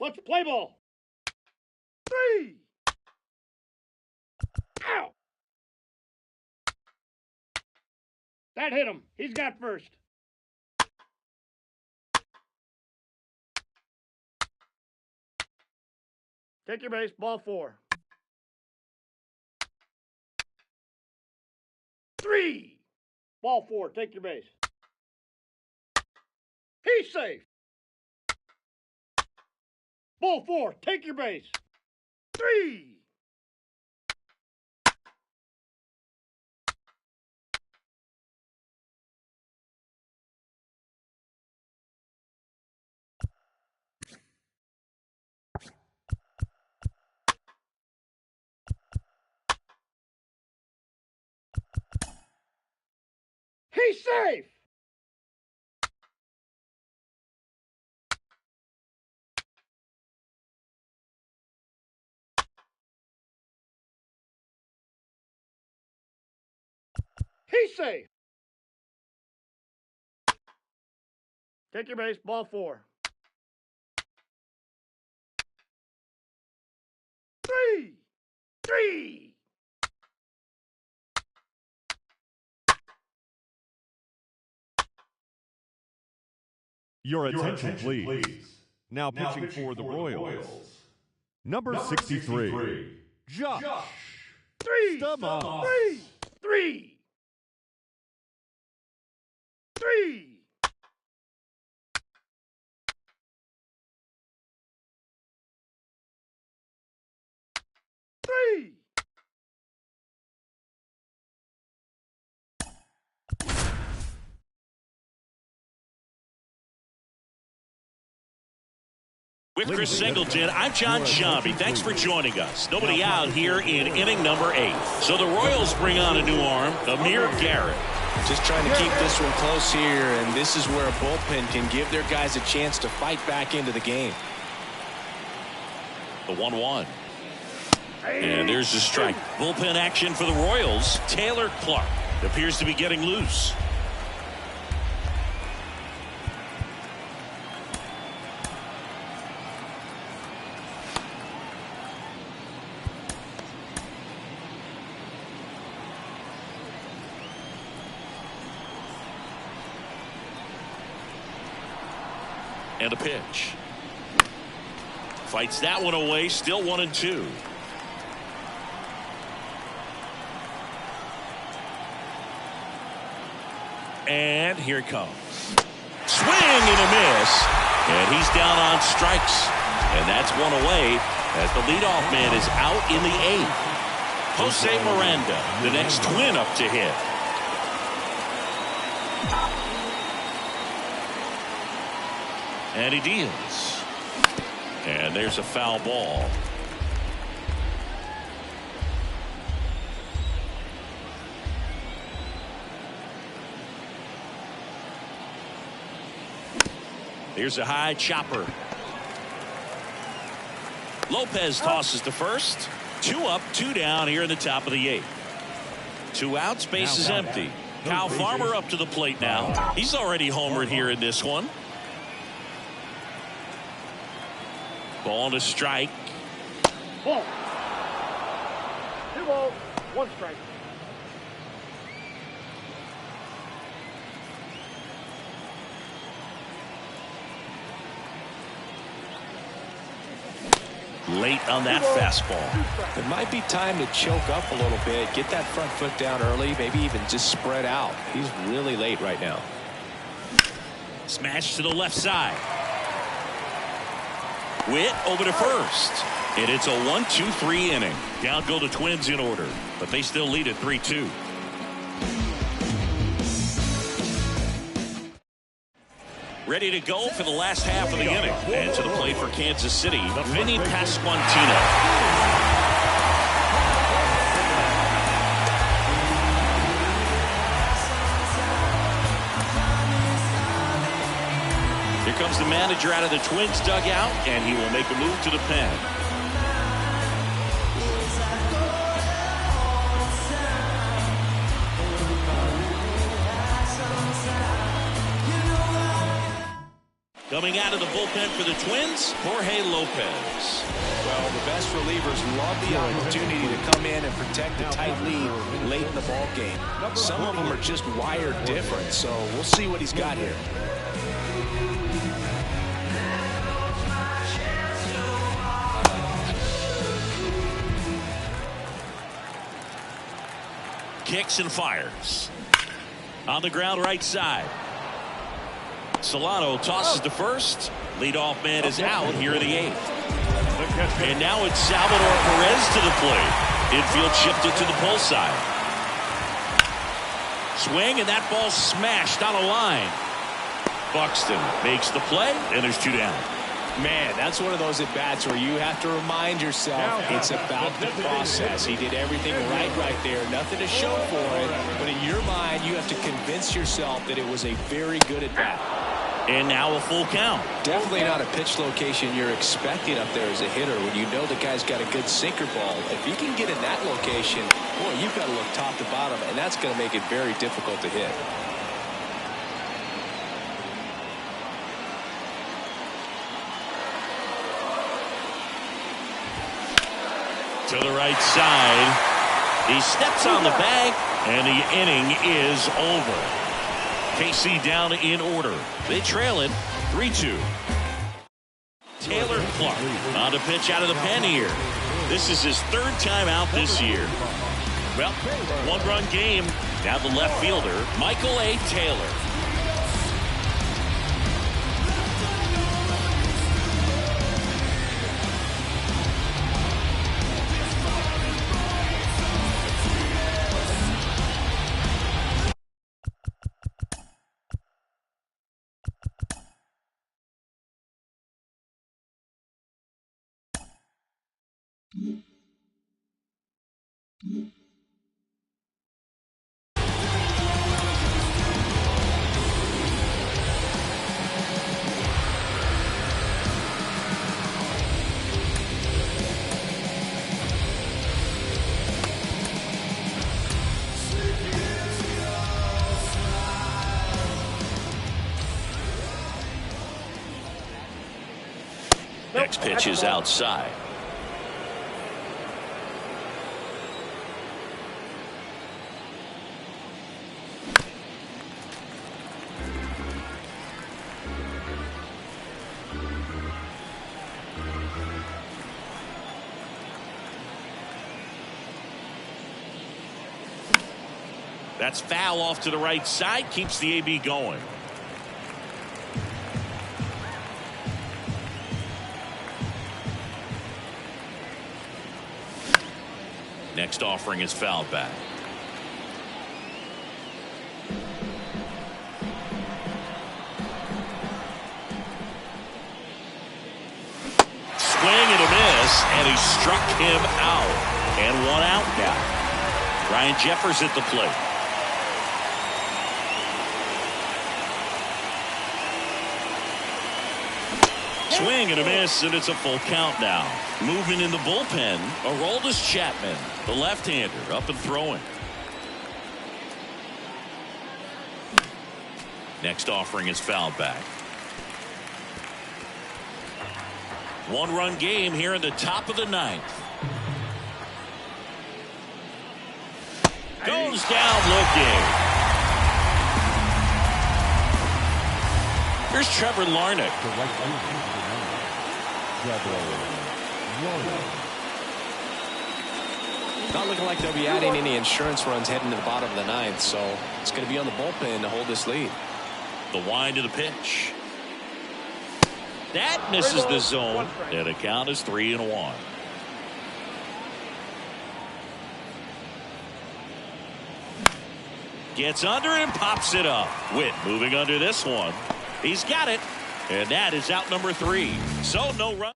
Let's play ball. 3. Ow! That hit him. He's got first. Take your base. Ball 4. 3. Ball 4. Take your base. He's safe. Ball 4. Take your base. 3. He's safe. He's safe. Take your base. Ball 4. 3. 3. Your attention, please. Now pitching for the Royals. Number 63, Josh. 3. Stamos. 3. 3. 3. 3. With Chris Singleton, I'm John Shambi. Thanks for joining us. Nobody out here in inning number 8. So the Royals bring on a new arm, Amir Garrett. Just trying to keep this one close here, and this is where a bullpen can give their guys a chance to fight back into the game. The 1-1. And there's the strike. Bullpen action for the Royals. Taylor Clark appears to be getting loose. And a pitch. Fights that one away. Still 1-2. And here it comes. Swing and a miss. And he's down on strikes. And that's one away as the leadoff man is out in the 8th. Jose Miranda, the next Twin up to hit. And he deals. And there's a foul ball. Here's a high chopper. Lopez tosses to first. 2 up, 2 down here in the top of the 8th. 2 outs, base is empty. Kyle Farmer up to the plate now. He's already homered here in this one. Ball to strike. Ball. 2 balls, 1 strike. Late on that fastball. It might be time to choke up a little bit, get that front foot down early, maybe even just spread out. He's really late right now. Smash to the left side. Witt over to first. And it's a 1-2-3 inning. Down go the Twins in order, but they still lead at 3-2. Ready to go for the last half of the inning. And to the plate for Kansas City, Vinny Pasquantino. Here comes the manager out of the Twins dugout, and he will make a move to the pen. Coming out of the bullpen for the Twins, Jorge Lopez. Well, the best relievers love the opportunity to come in and protect a tight lead late in the ball game. Some of them are just wired different, so we'll see what he's got here. Kicks and fires. On the ground right side. Solano tosses to first. Leadoff man is out here in the 8th. And now it's Salvador Perez to the plate. Infield shifted to the pull side. Swing, and that ball smashed on a line. Buxton makes the play, and there's 2 down. Man, that's one of those at-bats where you have to remind yourself it's about the process. He did everything right there. Nothing to show for it. But in your mind, you have to convince yourself that it was a very good at-bat. And now a full count. Definitely not a pitch location you're expecting up there as a hitter when you know the guy's got a good sinker ball. If you can get in that location, boy, you've got to look top to bottom, and that's going to make it very difficult to hit. To the right side. He steps on the bag, and the inning is over. KC down in order. They trail it 3-2. Taylor Clark on the pitch out of the pen here. This is his 3rd time out this year. Well, 1-run game. Now the left fielder, Michael A. Taylor. Next pitch is outside. That's foul off to the right side. Keeps the AB going. Next offering is fouled back. Swing and a miss, and he struck him out. And 1 out now. Ryan Jeffers at the plate. Swing and a miss, and it's a full count now. Moving in the bullpen, Aroldis Chapman, the left-hander, up and throwing. Next offering is fouled back. 1-run game here in the top of the 9th. Goes down looking. Here's Trevor Larnach. Not looking like they'll be adding any insurance runs heading to the bottom of the 9th, so it's going to be on the bullpen to hold this lead. The wind of the pitch. That misses the zone, and the count is 3-1. Gets under it and pops it up. Witt moving under this one. He's got it. And that is out number 3. So no run.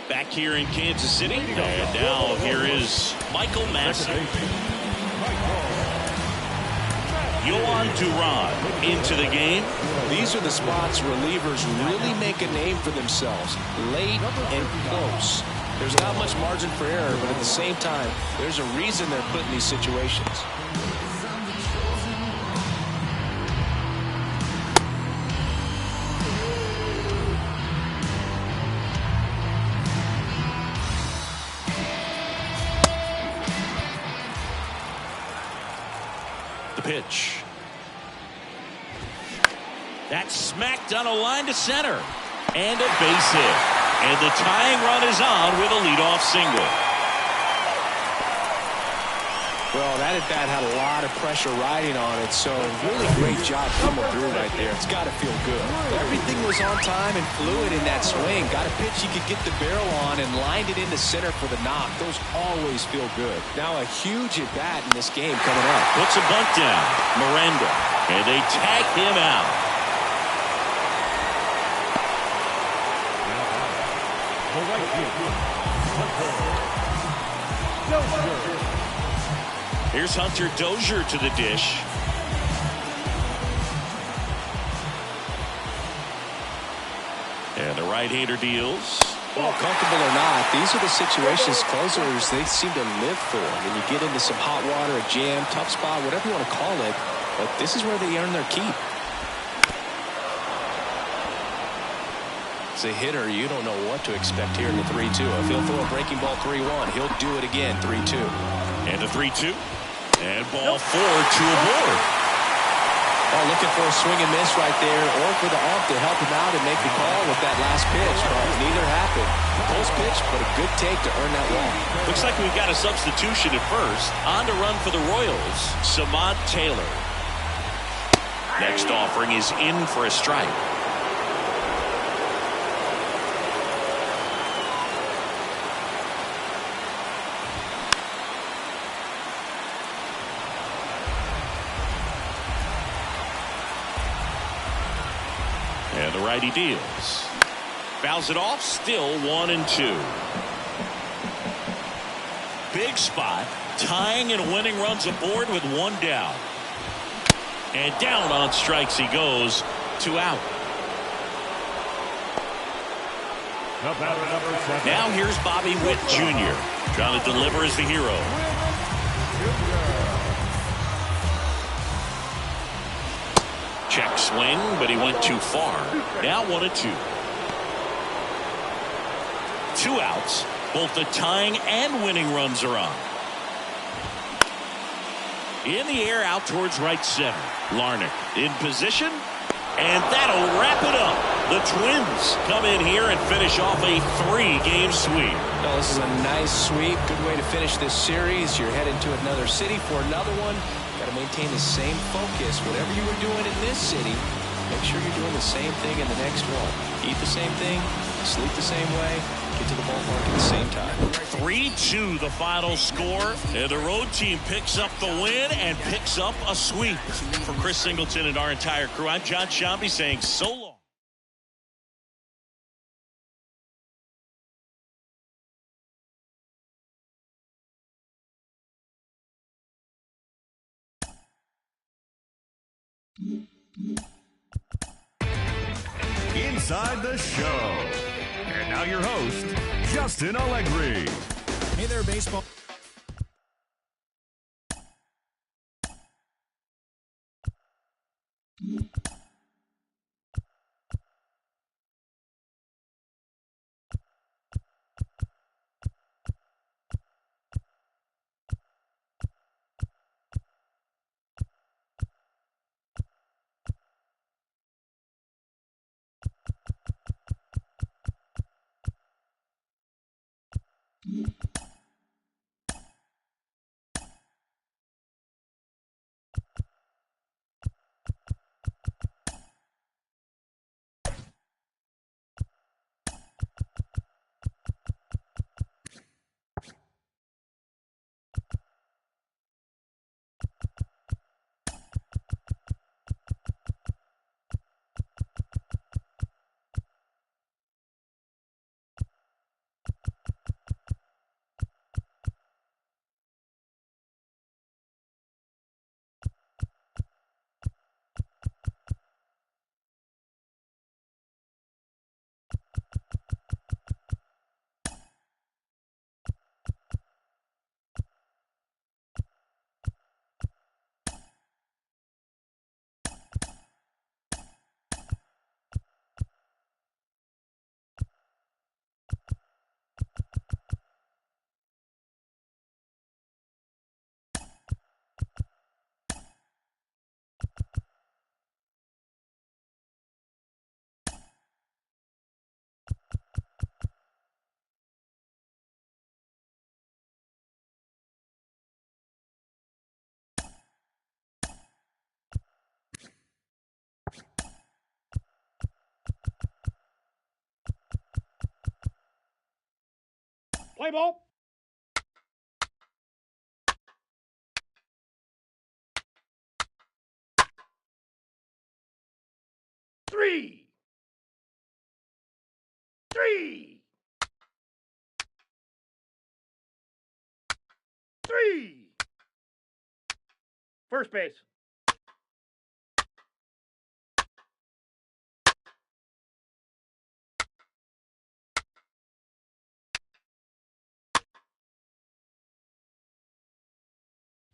Back here in Kansas City. And now here is Michael Massey. Yohan Duran into the game. These are the spots relievers really make a name for themselves. Late and close. There's not much margin for error, but at the same time, there's a reason they're put in these situations. pitch. That's smacked on a line to center. And a base hit. And the tying run is on with a leadoff single. Well, that at-bat had a lot of pressure riding on it, so really great job coming through right there. It's got to feel good. Everything was on time and fluid in that swing. Got a pitch he could get the barrel on and lined it into center for the knock. Those always feel good. Now a huge at-bat in this game coming up. Puts a bunt down. Miranda. And they tag him out. Here's Hunter Dozier to the dish. And the right-hander deals. Well, comfortable or not, these are the situations closers they seem to live for. When you get into some hot water, a jam, tough spot, whatever you want to call it, but this is where they earn their keep. As a hitter, you don't know what to expect here in the 3-2. If he'll throw a breaking ball 3-1, he'll do it again 3-2. And the 3-2. And ball 4 to a board. Oh, looking for a swing and miss right there, or for the ump to help him out and make the call with that last pitch. But neither happened. Close pitch, but a good take to earn that walk. Looks like we've got a substitution at first. On to run for the Royals, Samad Taylor. Next offering is in for a strike. And the righty deals. Fouls it off. Still 1-2. Big spot. Tying and winning runs aboard with one down. And down on strikes he goes. 2 out. Now here's Bobby Witt Jr. trying to deliver as the hero. Check swing, but he went too far. Now 1-2. 2 outs. Both the tying and winning runs are on. In the air, out towards right center. Larnach in position, and that'll wrap it up. The Twins come in here and finish off a 3-game sweep. Well, this is a nice sweep. Good way to finish this series. You're heading to another city for another one. Got to maintain the same focus. Whatever you were doing in this city, make sure you're doing the same thing in the next one. Eat the same thing, sleep the same way, get to the ballpark at the same time. 3-2 the final score, and the road team picks up the win and picks up a sweep. For Chris Singleton and our entire crew, I'm John Shambi saying so long. Inside the show. And now your host, Justin Allegri. Hey there, baseball. Play ball. 3. 3. 3. First base.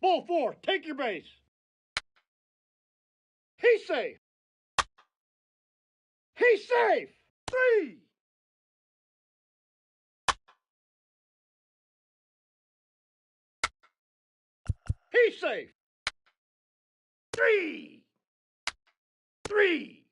Ball 4. Take your base. He's safe. He's safe. 3. He's safe. 3. 3.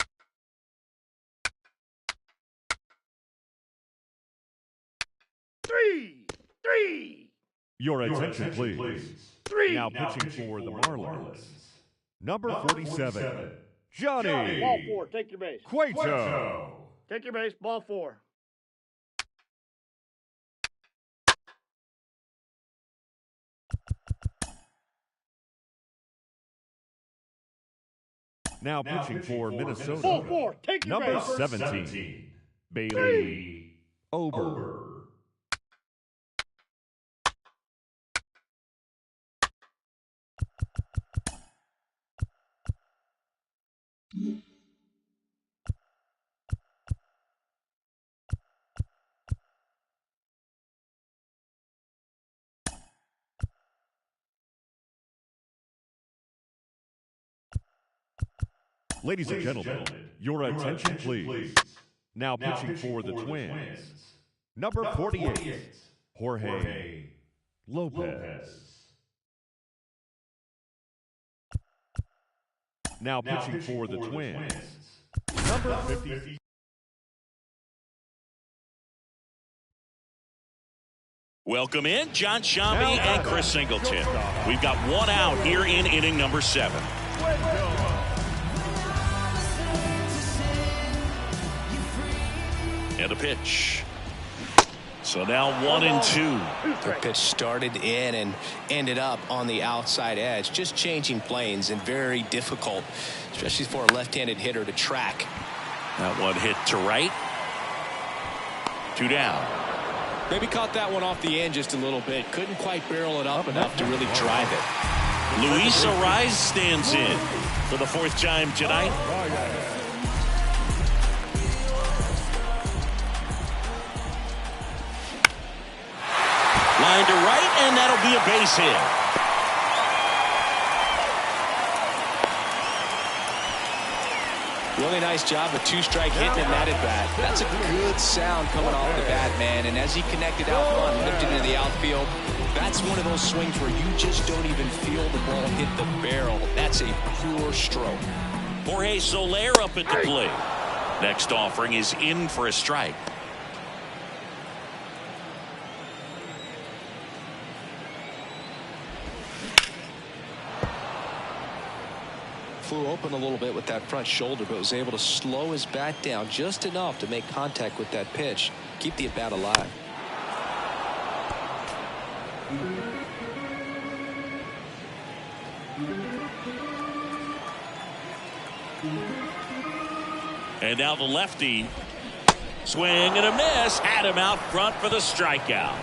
3. 3. Your attention, please. 3. Now pitching for the Marlins. Number 47, Johnny Ball 4. Take your base. Cueto. Take your base. Ball 4. Now pitching for Minnesota. Ball 4. Take your Number base. 17, Bailey Ober. Ladies and gentlemen, your attention, please. Now pitching for the Twins. Number 48, Jorge Lopez. Now pitching for the Twins. Number 50. Welcome in, John Shambi and Chris Singleton. We've got one out here in inning number 7. And a pitch. So now 1-2. The pitch started in and ended up on the outside edge. Just changing planes and very difficult, especially for a left-handed hitter to track. That one hit to right. 2 down. Maybe caught that one off the end just a little bit. Couldn't quite barrel it up enough to really drive it. Luis Arraez stands in for the 4th time tonight. Line to right, and that'll be a base hit. Really nice job of 2-strike hitting in that at bat. That's a good sound coming off the bat, man. And as he connected out front, lifted into the outfield, that's one of those swings where you just don't even feel the ball hit the barrel. That's a pure stroke. Jorge Soler up at the plate. Next offering is in for a strike. Flew open a little bit with that front shoulder, but was able to slow his bat down just enough to make contact with that pitch. Keep the at-bat alive. And now the lefty. Swing and a miss. Had him out front for the strikeout.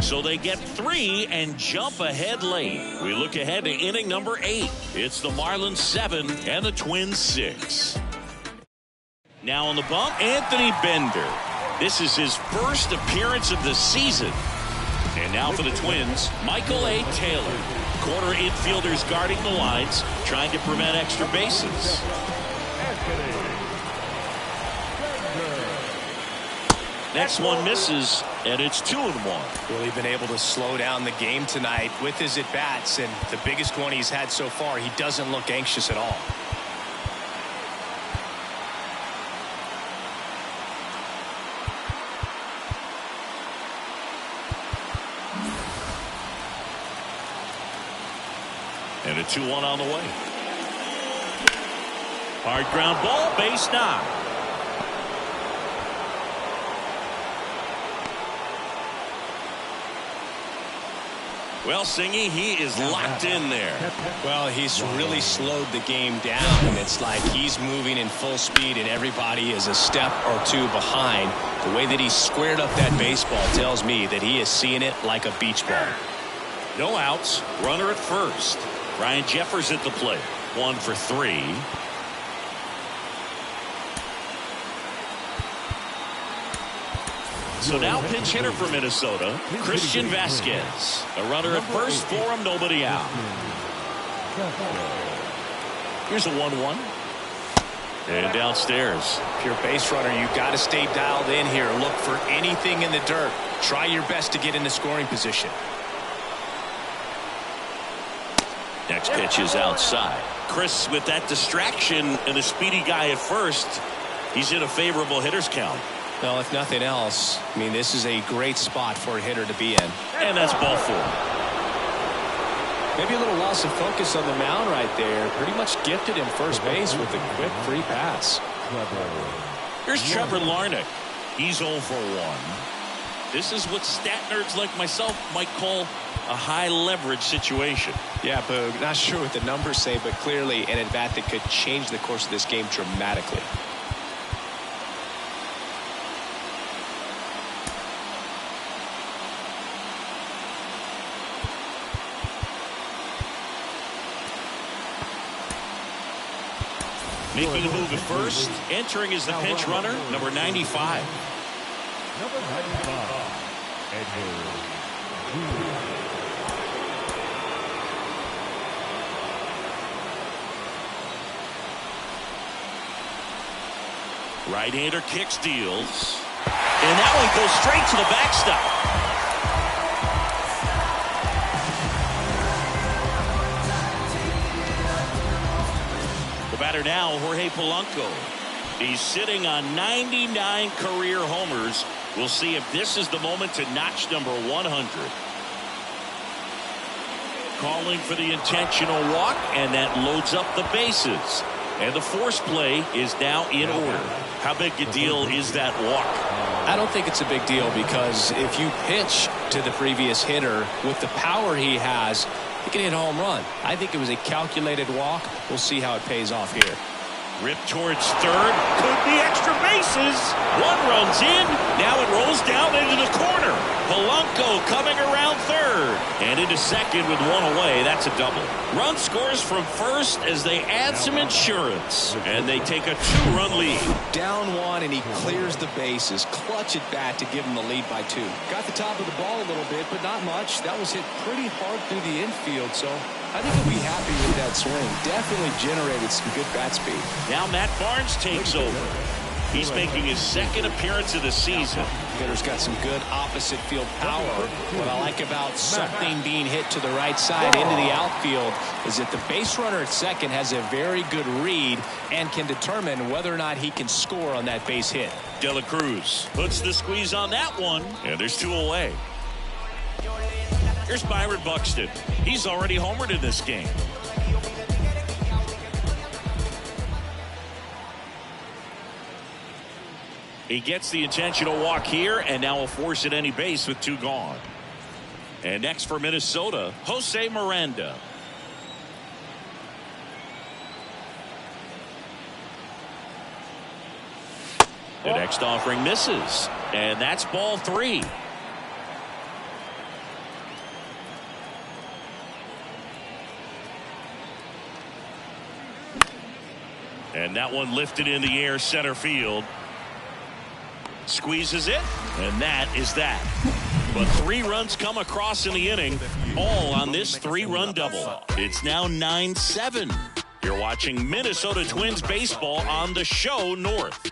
So they get 3 and jump ahead late. We look ahead to inning number 8. It's the Marlins 7 and the Twins 6. Now on the bump, Anthony Bender. This is his first appearance of the season. And now for the Twins, Michael A. Taylor. Corner infielders guarding the lines, trying to prevent extra bases. Next one misses, and it's 2-1. Really been able to slow down the game tonight with his at-bats, and the biggest one he's had so far, he doesn't look anxious at all. And a 2-1 on the way. Hard ground ball, base knock. Well, Singy, he is locked in there. Well, he's really slowed the game down, and it's like he's moving in full speed, and everybody is a step or two behind. The way that he squared up that baseball tells me that he is seeing it like a beach ball. No outs, runner at first. Ryan Jeffers at the plate. 1 for 3. So now pinch hitter for Minnesota, Christian Vasquez. A runner at first for him, nobody out. Here's a 1-1. And downstairs. If you're a base runner, you've got to stay dialed in here. Look for anything in the dirt. Try your best to get in the scoring position. Next pitch is outside. Chris, with that distraction and a speedy guy at first, he's in a favorable hitter's count. Well, if nothing else, I mean, this is a great spot for a hitter to be in. And that's ball 4. Maybe a little loss of focus on the mound right there. Pretty much gifted him first base with a quick free pass. Here's Trevor Larnach. He's 0 for 1. This is what stat nerds like myself might call a high leverage situation. Yeah, Boog, not sure what the numbers say, but clearly an at-bat that could change the course of this game dramatically. Making a move at first, entering as the pinch runner, number 95. Number 95, Edward. Right-hander kicks, deals. And that one goes straight to the backstop. The batter now, Jorge Polanco. He's sitting on 99 career homers. We'll see if this is the moment to notch number 100. Calling for the intentional walk, and that loads up the bases. And the force play is now in order. How big a deal is that walk? I don't think it's a big deal, because if you pitch to the previous hitter with the power he has, he can hit a home run. I think it was a calculated walk. We'll see how it pays off here. Ripped towards third. Could be extra bases. One runs in. Now it rolls down into the corner. Polanco coming around third. And into second with one away. That's a double. Run scores from first as they add some insurance. And they take a 2-run lead. Down 1, and he clears the bases. Clutch at bat to give him the lead by 2. Got the top of the ball a little bit, but not much. That was hit pretty hard through the infield, so I think he'll be happy with that swing. Definitely generated some good bat speed. Now Matt Barnes takes over. He's making his second appearance of the season. Hitter's got some good opposite field power. What I like about something being hit to the right side into the outfield is that the base runner at second has a very good read and can determine whether or not he can score on that base hit. De La Cruz puts the squeeze on that one, and there's 2 away. Here's Byron Buxton. He's already homered in this game. He gets the intentional walk here, and now will force at any base with 2 gone. And next for Minnesota, Jose Miranda. The next offering misses, and that's ball 3. And that one lifted in the air center field. Squeezes it, and that is that. But 3 runs come across in the inning, all on this 3-run double. It's now 9-7. You're watching Minnesota Twins baseball on the show North.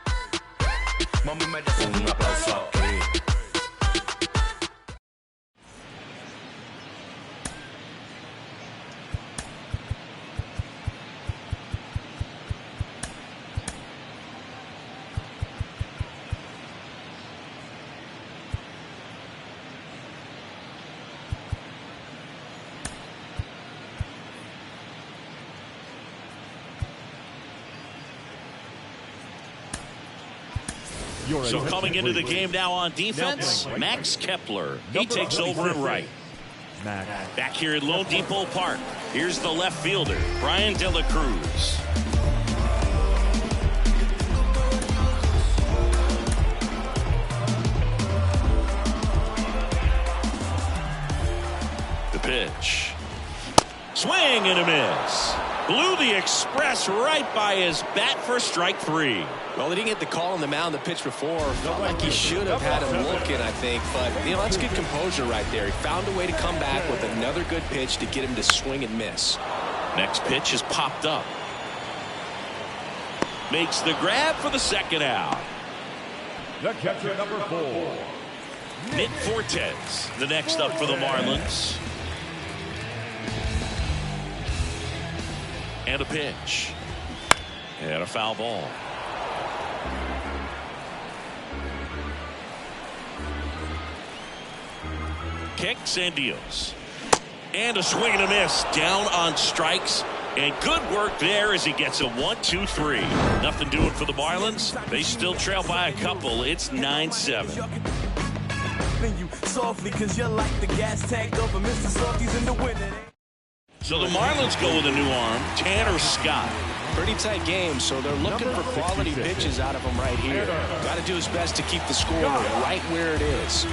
So coming into the game now on defense, Max Kepler. He takes over at right. Max. Back here at Lone Depot Park, here's the left fielder, Brian De La Cruz. The pitch. Swing and a miss. Blew the express right by his bat for strike 3. Well, he didn't get the call on the mound the pitch before. Felt like he should have had him looking, I think. But, that's good composure right there. He found a way to come back with another good pitch to get him to swing and miss. Next pitch is popped up. Makes the grab for the second out. The catcher, number 4. Nick Fortes, the next up for the Marlins. And a pitch. And a foul ball. Kicks and deals. And a swing and a miss. Down on strikes. And good work there as he gets a 1-2-3. Nothing doing for the Marlins. They still trail by a couple. It's 9-7. So the Marlins go with a new arm, Tanner Scott. Pretty tight game, so they're looking for quality pitches out of him right here. Got to do his best to keep the score right where it is.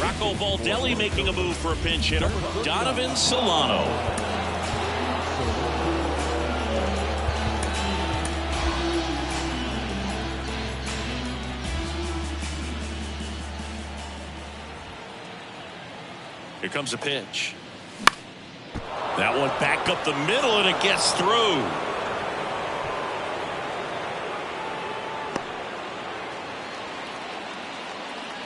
Rocco Baldelli making a move for a pinch hitter, Donovan Solano. Here comes a pitch. That one back up the middle and it gets through.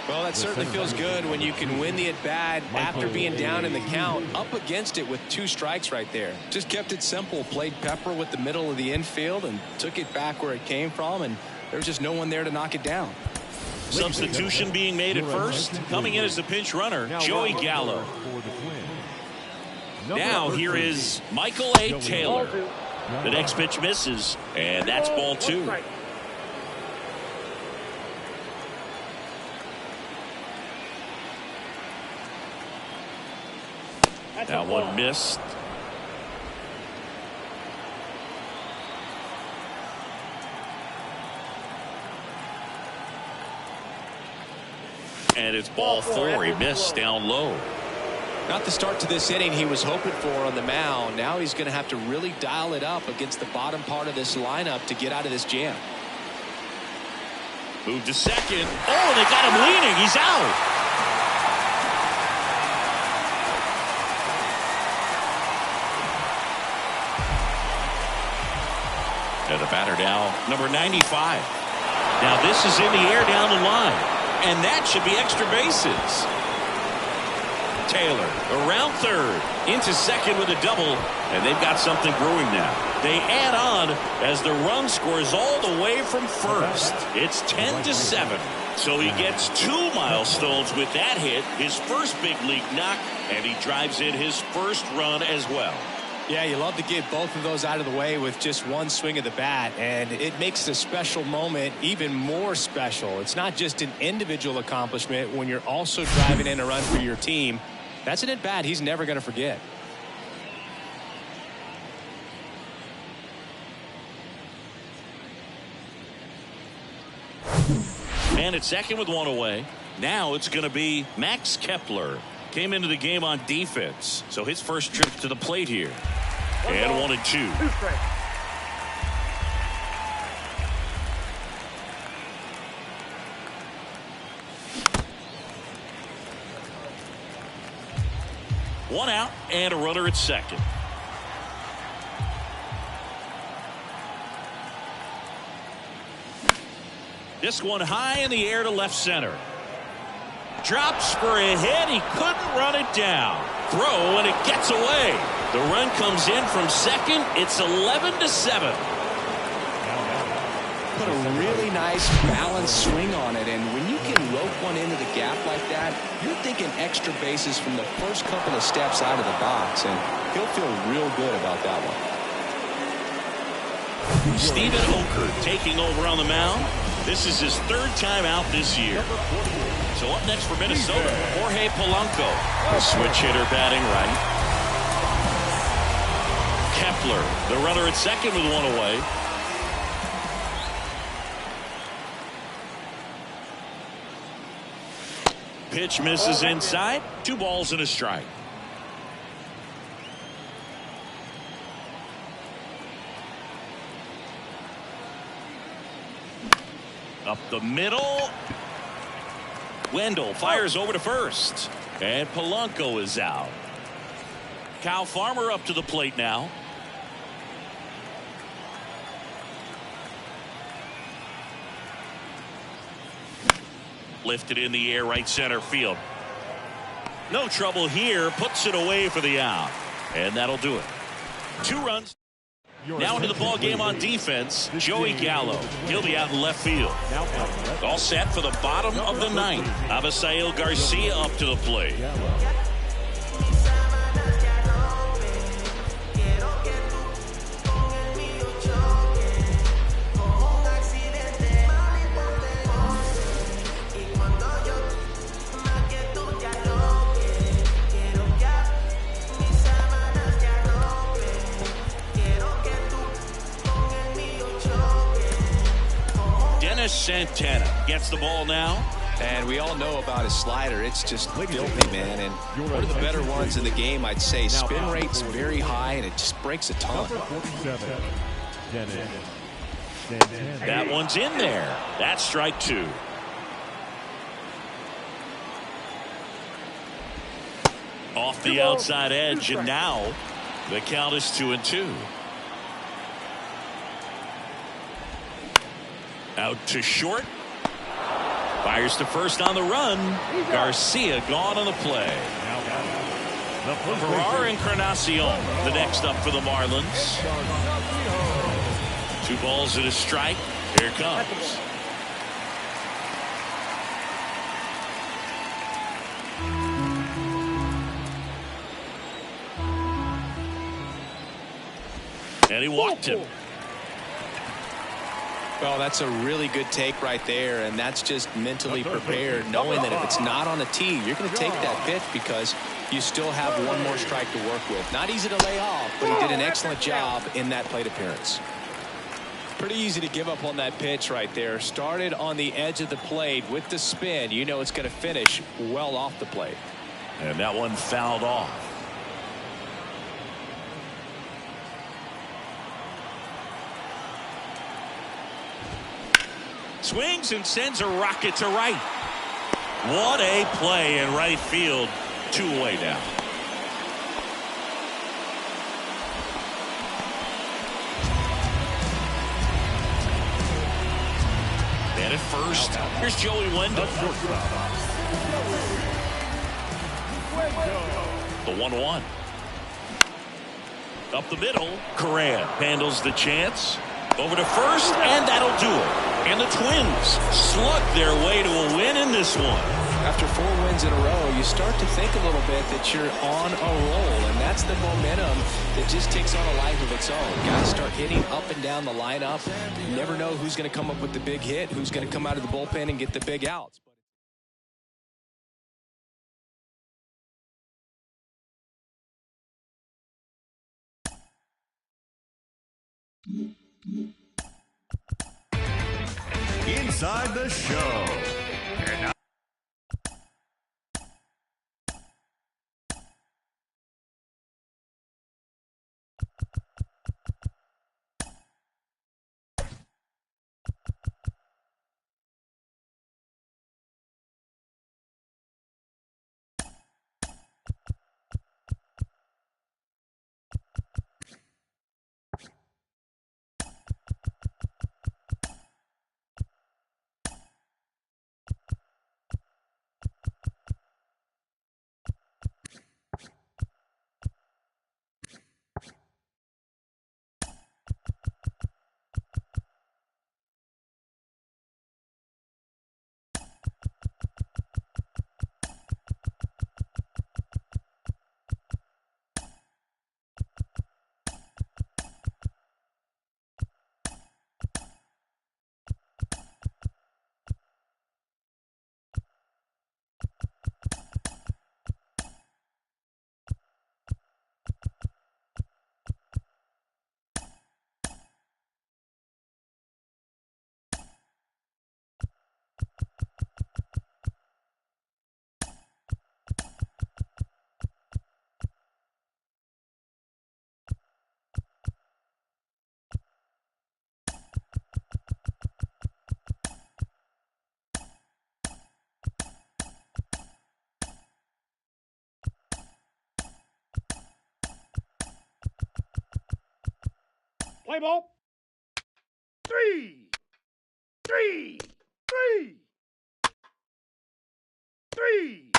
Well, that certainly feels good when you can win the at-bat after being down in the count, up against it with 2 strikes right there. Just kept it simple, played pepper with the middle of the infield and took it back where it came from, and there was just no one there to knock it down. Substitution being made at first. Coming in as the pinch runner, Joey Gallo. Now here is Michael A. Taylor. The next pitch misses, and that's ball 2. That one missed. And it's ball 4. He missed down low. Not the start to this inning he was hoping for on the mound. Now he's going to have to really dial it up against the bottom part of this lineup to get out of this jam. Move to second. Oh, they got him leaning. He's out. And the batter now, number 95. Now this is in the air down the line. And that should be extra bases. Taylor around third, into second with a double. And they've got something brewing now. They add on as the run scores all the way from first. It's 10-7. So he gets 2 milestones with that hit, his first big league knock, and he drives in his first run as well. Yeah, you love to get both of those out of the way with just one swing of the bat, and it makes the special moment even more special. It's not just an individual accomplishment when you're also driving in a run for your team. That's an at-bat he's never going to forget. And at second with 1 away. Now it's going to be Max Kepler. Came into the game on defense, so his first trip to the plate here. And 1-2. 2 strikes. One out and a runner at second. This one high in the air to left center. Drops for a hit. He couldn't run it down. Throw and it gets away. The run comes in from second. It's 11-7. Put a really nice balanced swing on it, and when you can poke one into the gap like that, you're thinking extra bases from the first couple of steps out of the box, and he'll feel real good about that one. Steven Oker taking over on the mound. This is his third time out this year. So up next for Minnesota, Jorge Polanco, the switch hitter batting right. Kepler, the runner at second with one away. Pitch misses inside. 2 balls and a strike. Up the middle. Wendell fires over to first. And Polanco is out. Kyle Farmer up to the plate now. Lifted in the air, right center field. No trouble here. Puts it away for the out. And that'll do it. 2 runs. Now into the ball game on defense, Joey Gallo. He'll be out in left field. All set for the bottom of the 9th. Abisail Garcia up to the plate. Santana gets the ball now. And we all know about his slider. It's just filthy, man. And one of the better ones in the game, I'd say. Spin rate's very high, and it just breaks a ton. That one's in there. That's strike 2. Off the outside edge, and now the count is 2-2. Out to short. Fires to first on the run. Garcia gone on the play. Ferrar Encarnacion, the next up for the Marlins. 2 balls and a strike. Here it comes. And he walked him. Well, that's a really good take right there, and that's just mentally prepared, knowing that if it's not on the tee, you're going to take that pitch because you still have one more strike to work with. Not easy to lay off, but he did an excellent job in that plate appearance. Pretty easy to give up on that pitch right there. Started on the edge of the plate with the spin. You know it's going to finish well off the plate. And that one fouled off. Swings and sends a rocket to right. What a play in right field. 2 away now. And at first, here's Joey Wendell. The 1-1. Up the middle, Correa handles the chance. Over to first, and that'll do it. And the Twins slug their way to a win in this one. After 4 wins in a row, you start to think a little bit that you're on a roll, and that's the momentum that just takes on a life of its own. Guys start hitting up and down the lineup. You never know who's going to come up with the big hit, who's going to come out of the bullpen and get the big outs. Inside the show. Play ball. 3. 3. 3. 3.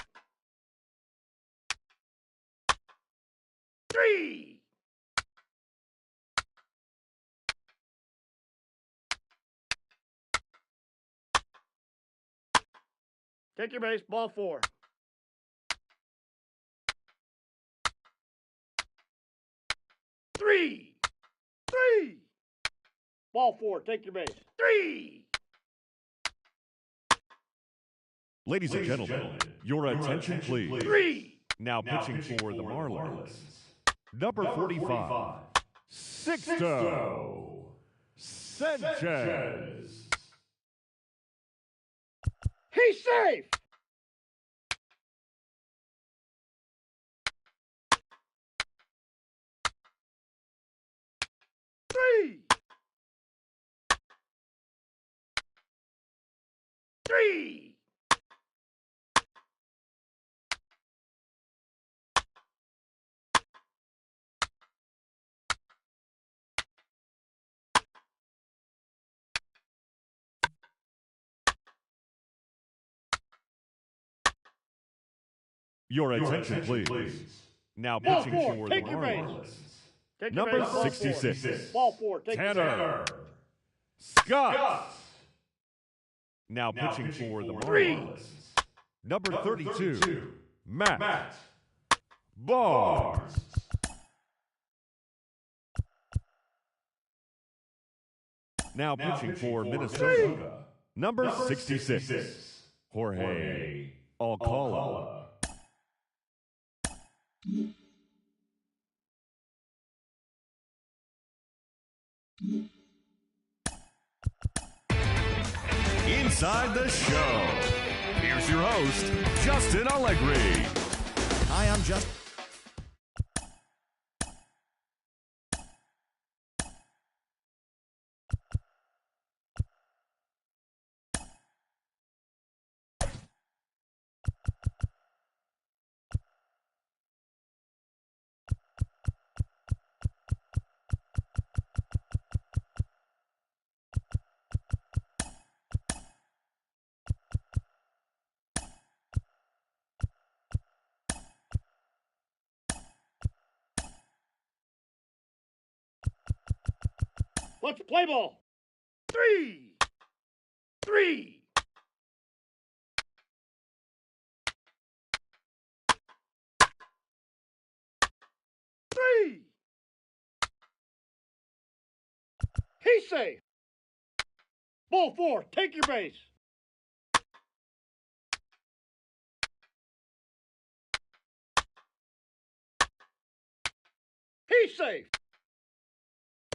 3. Take your base. Ball 4. 3. 3. Ball 4. Take your base. 3. Ladies and gentlemen, your attention please. 3. Now pitching for the Marlins, number 45, Sixto Sanchez. He's safe. 3. 3. Your attention please. Now Ball pitching 4. for the Take your base. Marlins, Take your number base. Ball 66, 4. Ball 4. Take your base. Tanner Scott. Now pitching for the 3. Marlins, number 32, Matt Barnes. Now pitching for Minnesota, number 66, Jorge Alcala. Inside the show, here's your host, Justin Allegri. Hi, I'm Justin. Let's play ball. 3. 3. 3. He's safe. Ball 4. Take your base. He's safe.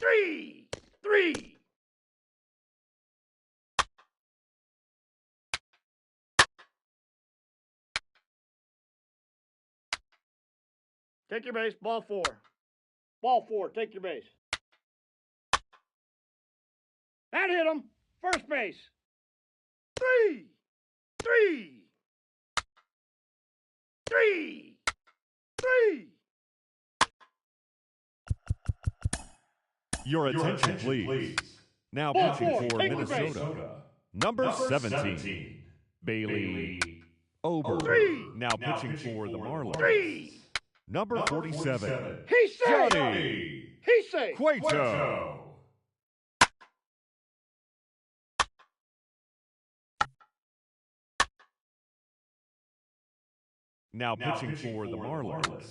3. 3. Take your base. Ball 4. Ball 4. Take your base. That hit him. First base. 3. 3. 3. 3. Your attention please. Now Ball pitching 4. for Take your base. Minnesota, number 17, Bailey Ober. 3. Now pitching for the Marlins, 3. number 47, He's safe. Johnny He's safe. Cueto. Now pitching for the Marlins,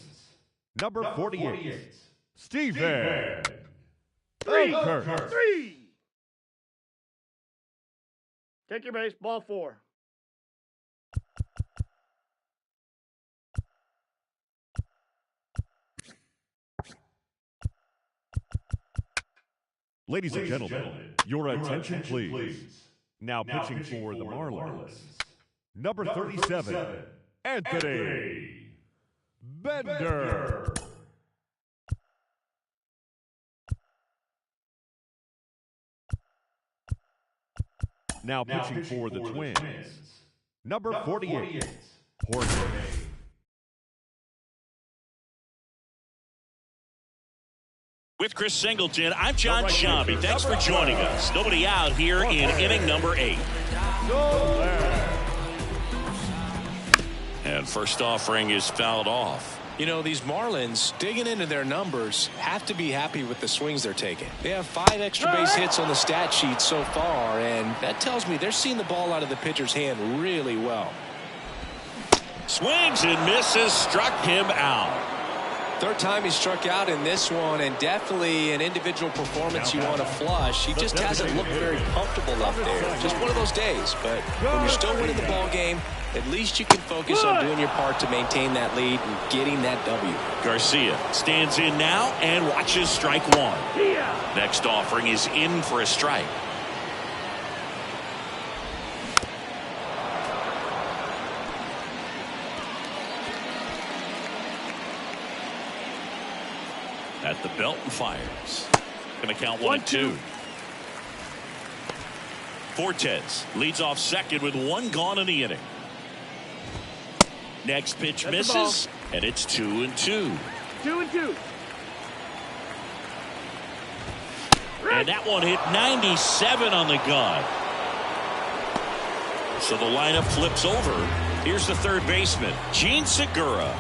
number 48, Steven 3. Oakhurst. 3. Take your base. Ball 4. Ladies and gentlemen, your attention please. Now pitching for the Marlins, number 37, Anthony Bender. Now pitching for the Twins, number 48, Jorge. With With Chris Singleton, I'm John Shambi. Thanks for joining us. Nobody out here in inning number 8. And first offering is fouled off. You know, these Marlins, digging into their numbers, have to be happy with the swings they're taking. They have 5 extra base hits on the stat sheet so far, and that tells me they're seeing the ball out of the pitcher's hand really well. Swings and misses, struck him out. Third time he struck out in this one, and definitely an individual performance you want to flush. He just hasn't looked very comfortable up there. Just one of those days. But when you're still winning the ball game, at least you can focus on doing your part to maintain that lead and getting that W. Garcia stands in now and watches strike 1. Next offering is in for a strike. At the belt and fires. Going to count 1-2. Fortes leads off second with 1 gone in the inning. Next pitch misses, and it's 2-2. 2-2. And that one hit 97 on the gun. So the lineup flips over. Here's the third baseman, Gene Segura.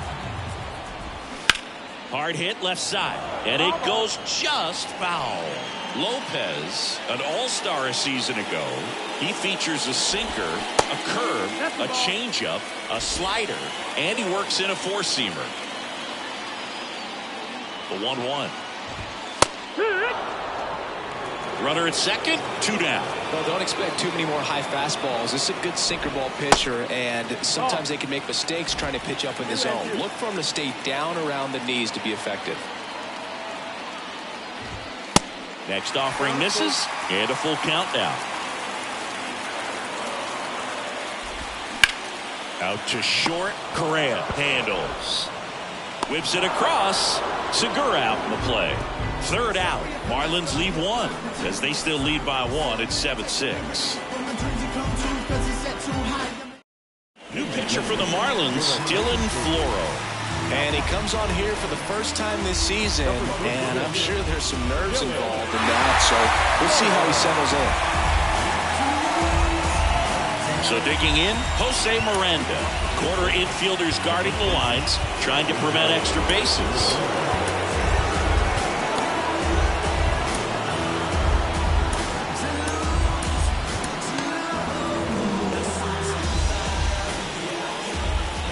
Hard hit left side, and it goes just foul. Lopez, an all-star a season ago. He features a sinker, a curve, a changeup, a slider, and he works in a four-seamer. The 1-1. Runner at second, 2 down. Well, don't expect too many more high fastballs. This is a good sinker ball pitcher, and sometimes they can make mistakes trying to pitch up in the zone. Look for him to stay down around the knees to be effective. Next offering misses, and a full count now. Out to short, Correa handles. Whips it across, Segura out in the play. Third out, Marlins leave 1 as they still lead by 1 at 7-6. New pitcher for the Marlins, Dylan Floro. And he comes on here for the first time this season, and I'm sure there's some nerves involved in that, so we'll see how he settles in. So digging in, Jose Miranda. Corner infielders guarding the lines, trying to prevent extra bases.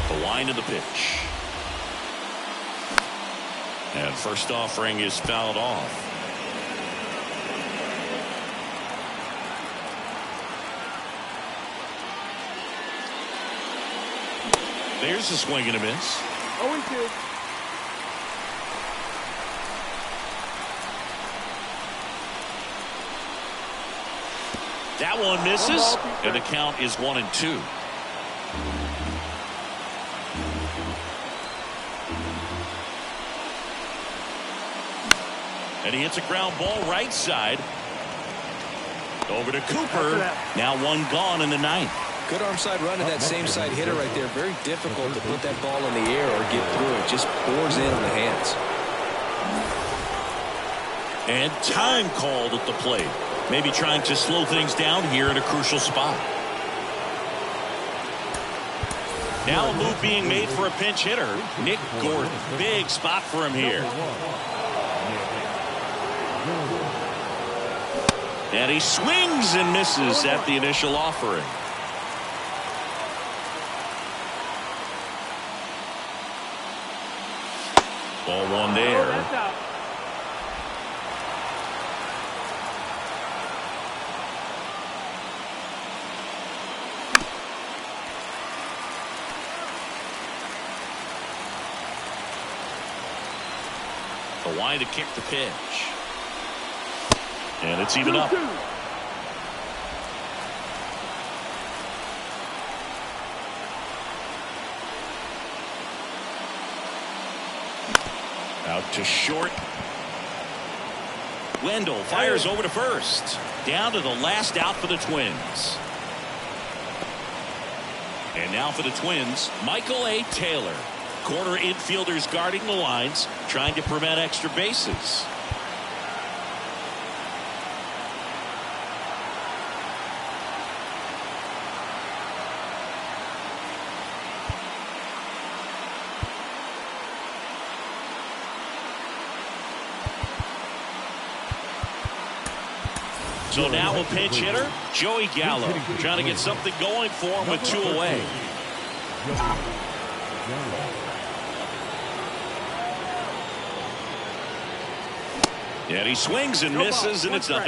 The line of the pitch. And first offering is fouled off. There's a swing and a miss. 0-2. That one misses, and the count is 1-2. And he hits a ground ball right side. Over to Cooper. Now 1 gone in the 9th. Good arm side run to that same side hitter right there. Very difficult to put that ball in the air or get through it. Just pours in on the hands. And time called at the plate. Maybe trying to slow things down here in a crucial spot. Now a move being made for a pinch hitter, Nick Gordon. Big spot for him here. And he swings and misses at the initial offering. Ball 1 there. The line to kick the pitch. And it's even up. Out to short. Wendell fires over to first. Down to the last out for the Twins. And now for the Twins, Michael A. Taylor. Corner infielders guarding the lines, trying to prevent extra bases. So now a pinch hitter, Joey Gallo, trying to get something going for him with 2 away. And he swings and misses, and it's 0-1.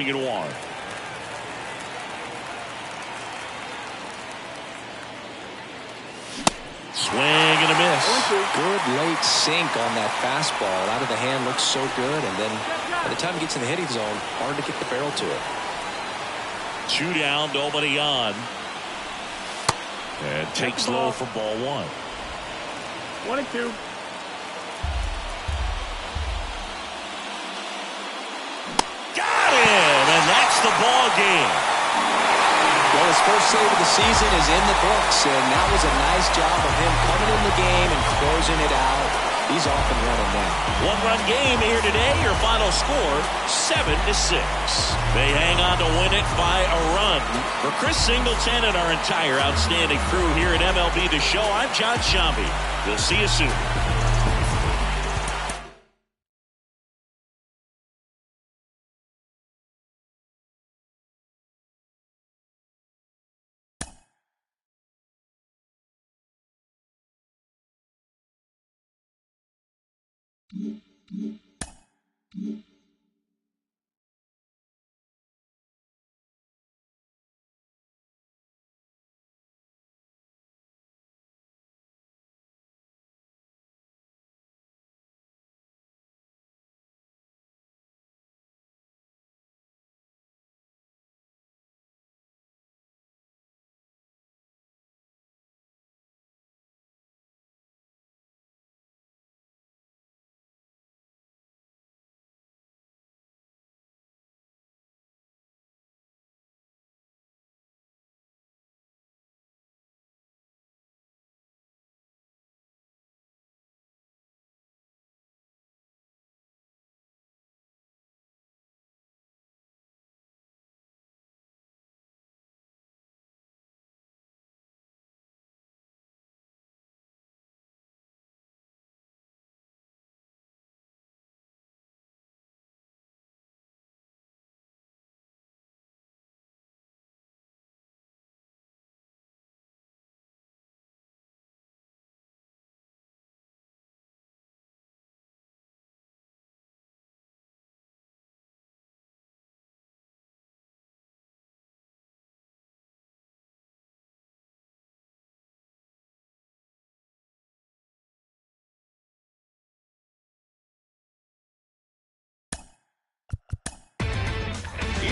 Swing and a miss. Good late sink on that fastball. Out of the hand, looks so good, and then by the time he gets in the hitting zone, hard to get the barrel to it. 2 down, nobody on. And takes low for ball 1. 1-2. Got him, and that's the ball game. Well, his first save of the season is in the books, and that was a nice job of him coming in the game and closing it out. He's off and running now. 1-run game here today. Your final score, 7-6. They hang on to win it by a run. For Chris Singleton and our entire outstanding crew here at MLB The Show, I'm John Shambi. We'll see you soon.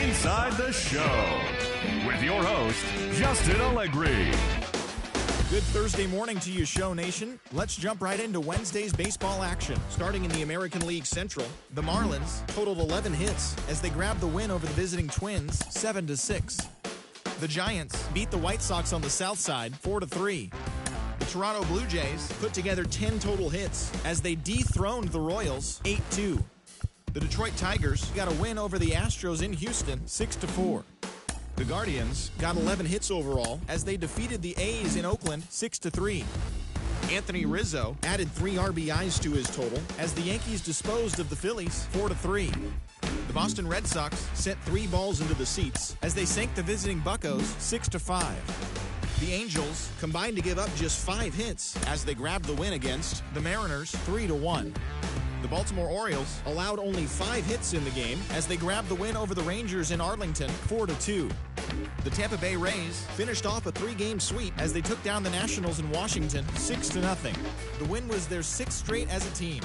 Inside the Show with your host, Justin Allegri. Good Thursday morning to you, Show Nation. Let's jump right into Wednesday's baseball action. Starting in the American League Central, the Marlins totaled 11 hits as they grabbed the win over the visiting Twins 7-6. The Giants beat the White Sox on the south side 4-3. The Toronto Blue Jays put together 10 total hits as they dethroned the Royals 8-2. The Detroit Tigers got a win over the Astros in Houston 6-4. The Guardians got 11 hits overall as they defeated the A's in Oakland 6-3. Anthony Rizzo added 3 RBIs to his total as the Yankees disposed of the Phillies 4-3. The Boston Red Sox sent 3 balls into the seats as they sank the visiting Buccos 6-5. The Angels combined to give up just 5 hits as they grabbed the win against the Mariners 3-1. The Baltimore Orioles allowed only 5 hits in the game as they grabbed the win over the Rangers in Arlington 4-2. The Tampa Bay Rays finished off a 3-game sweep as they took down the Nationals in Washington 6-0. The win was their 6th straight as a team.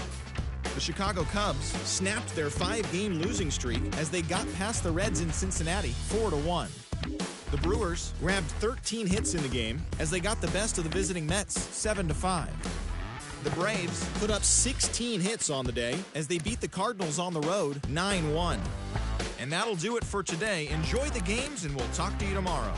The Chicago Cubs snapped their 5-game losing streak as they got past the Reds in Cincinnati 4-1. The Brewers grabbed 13 hits in the game as they got the best of the visiting Mets 7-5. The Braves put up 16 hits on the day as they beat the Cardinals on the road 9-1. And that'll do it for today. Enjoy the games, and we'll talk to you tomorrow.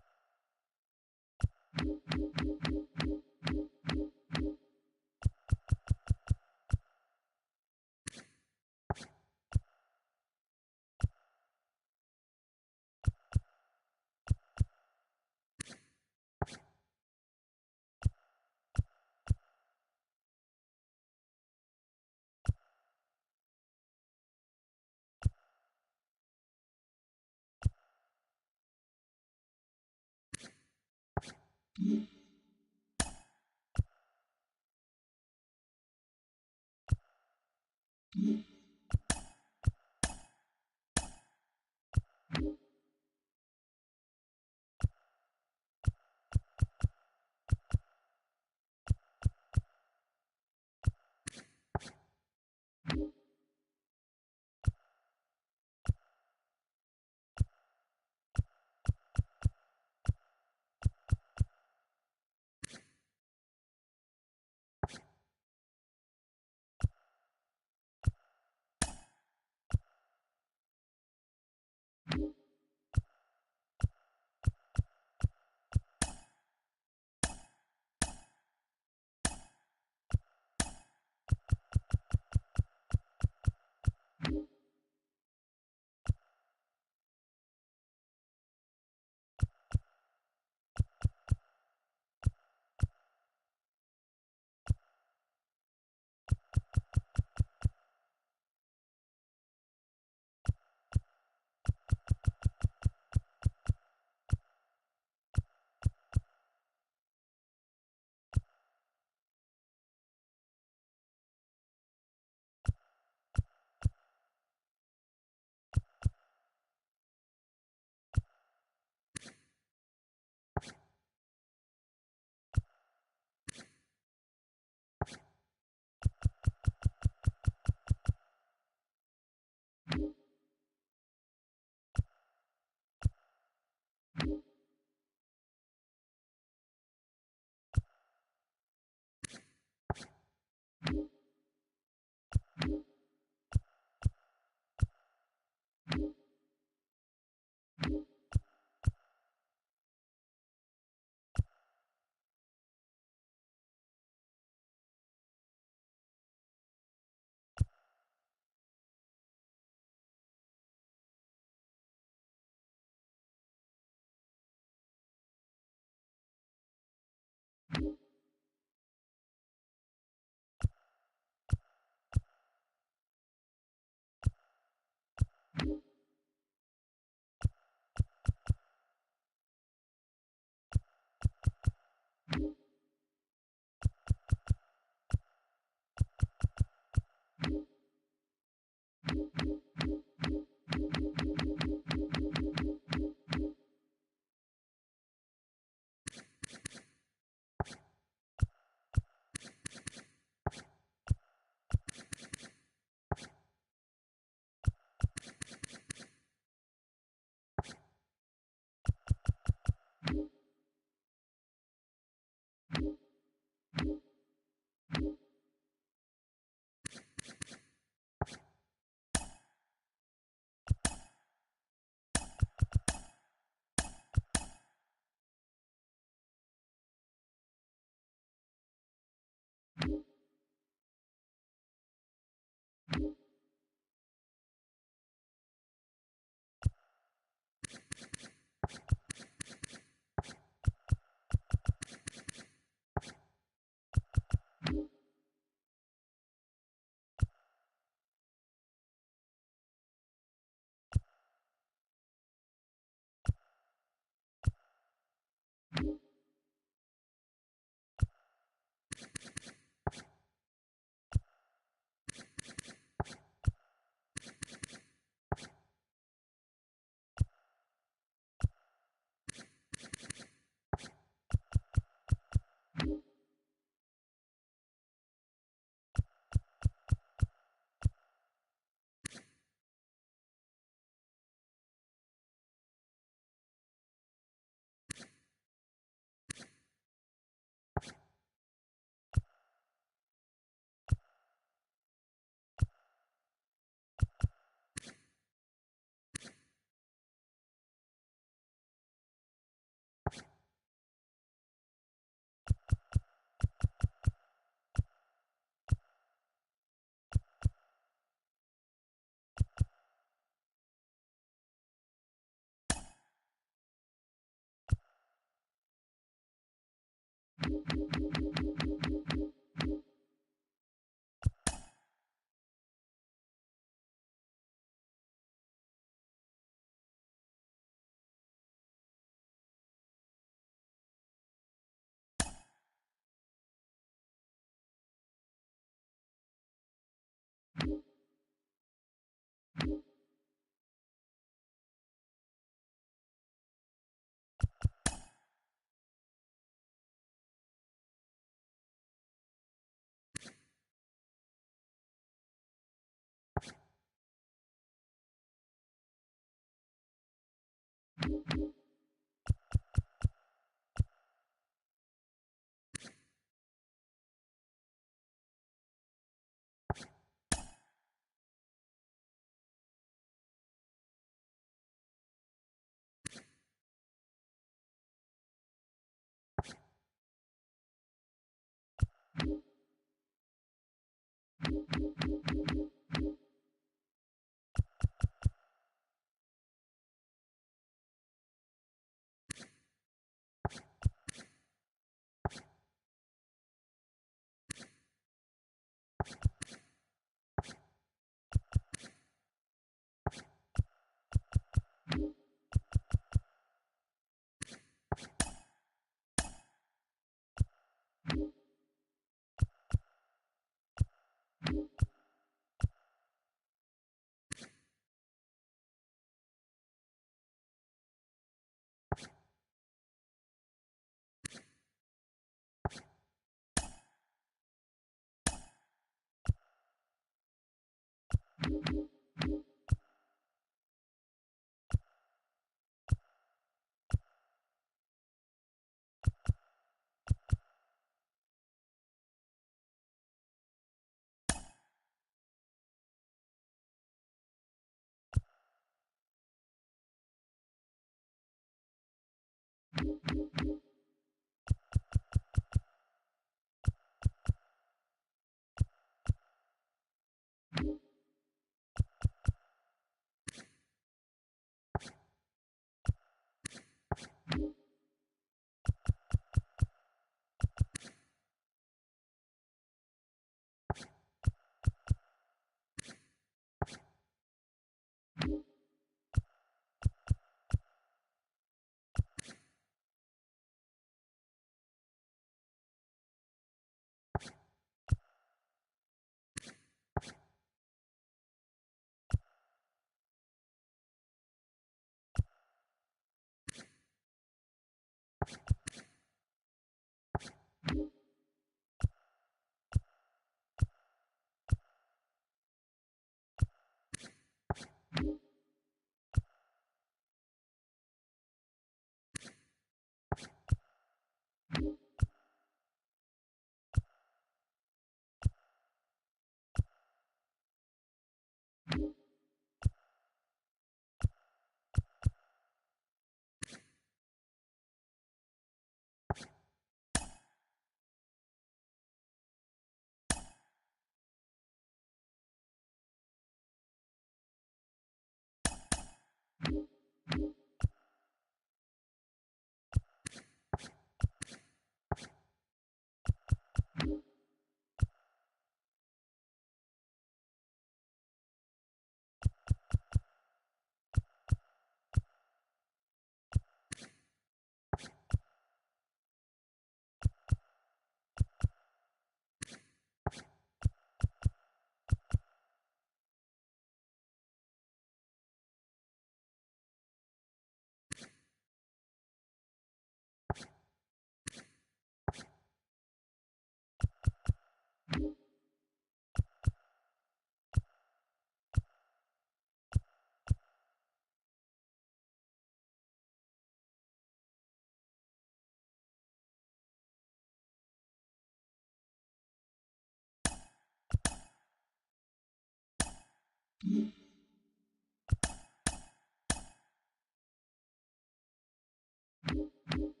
you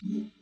Mm-hmm.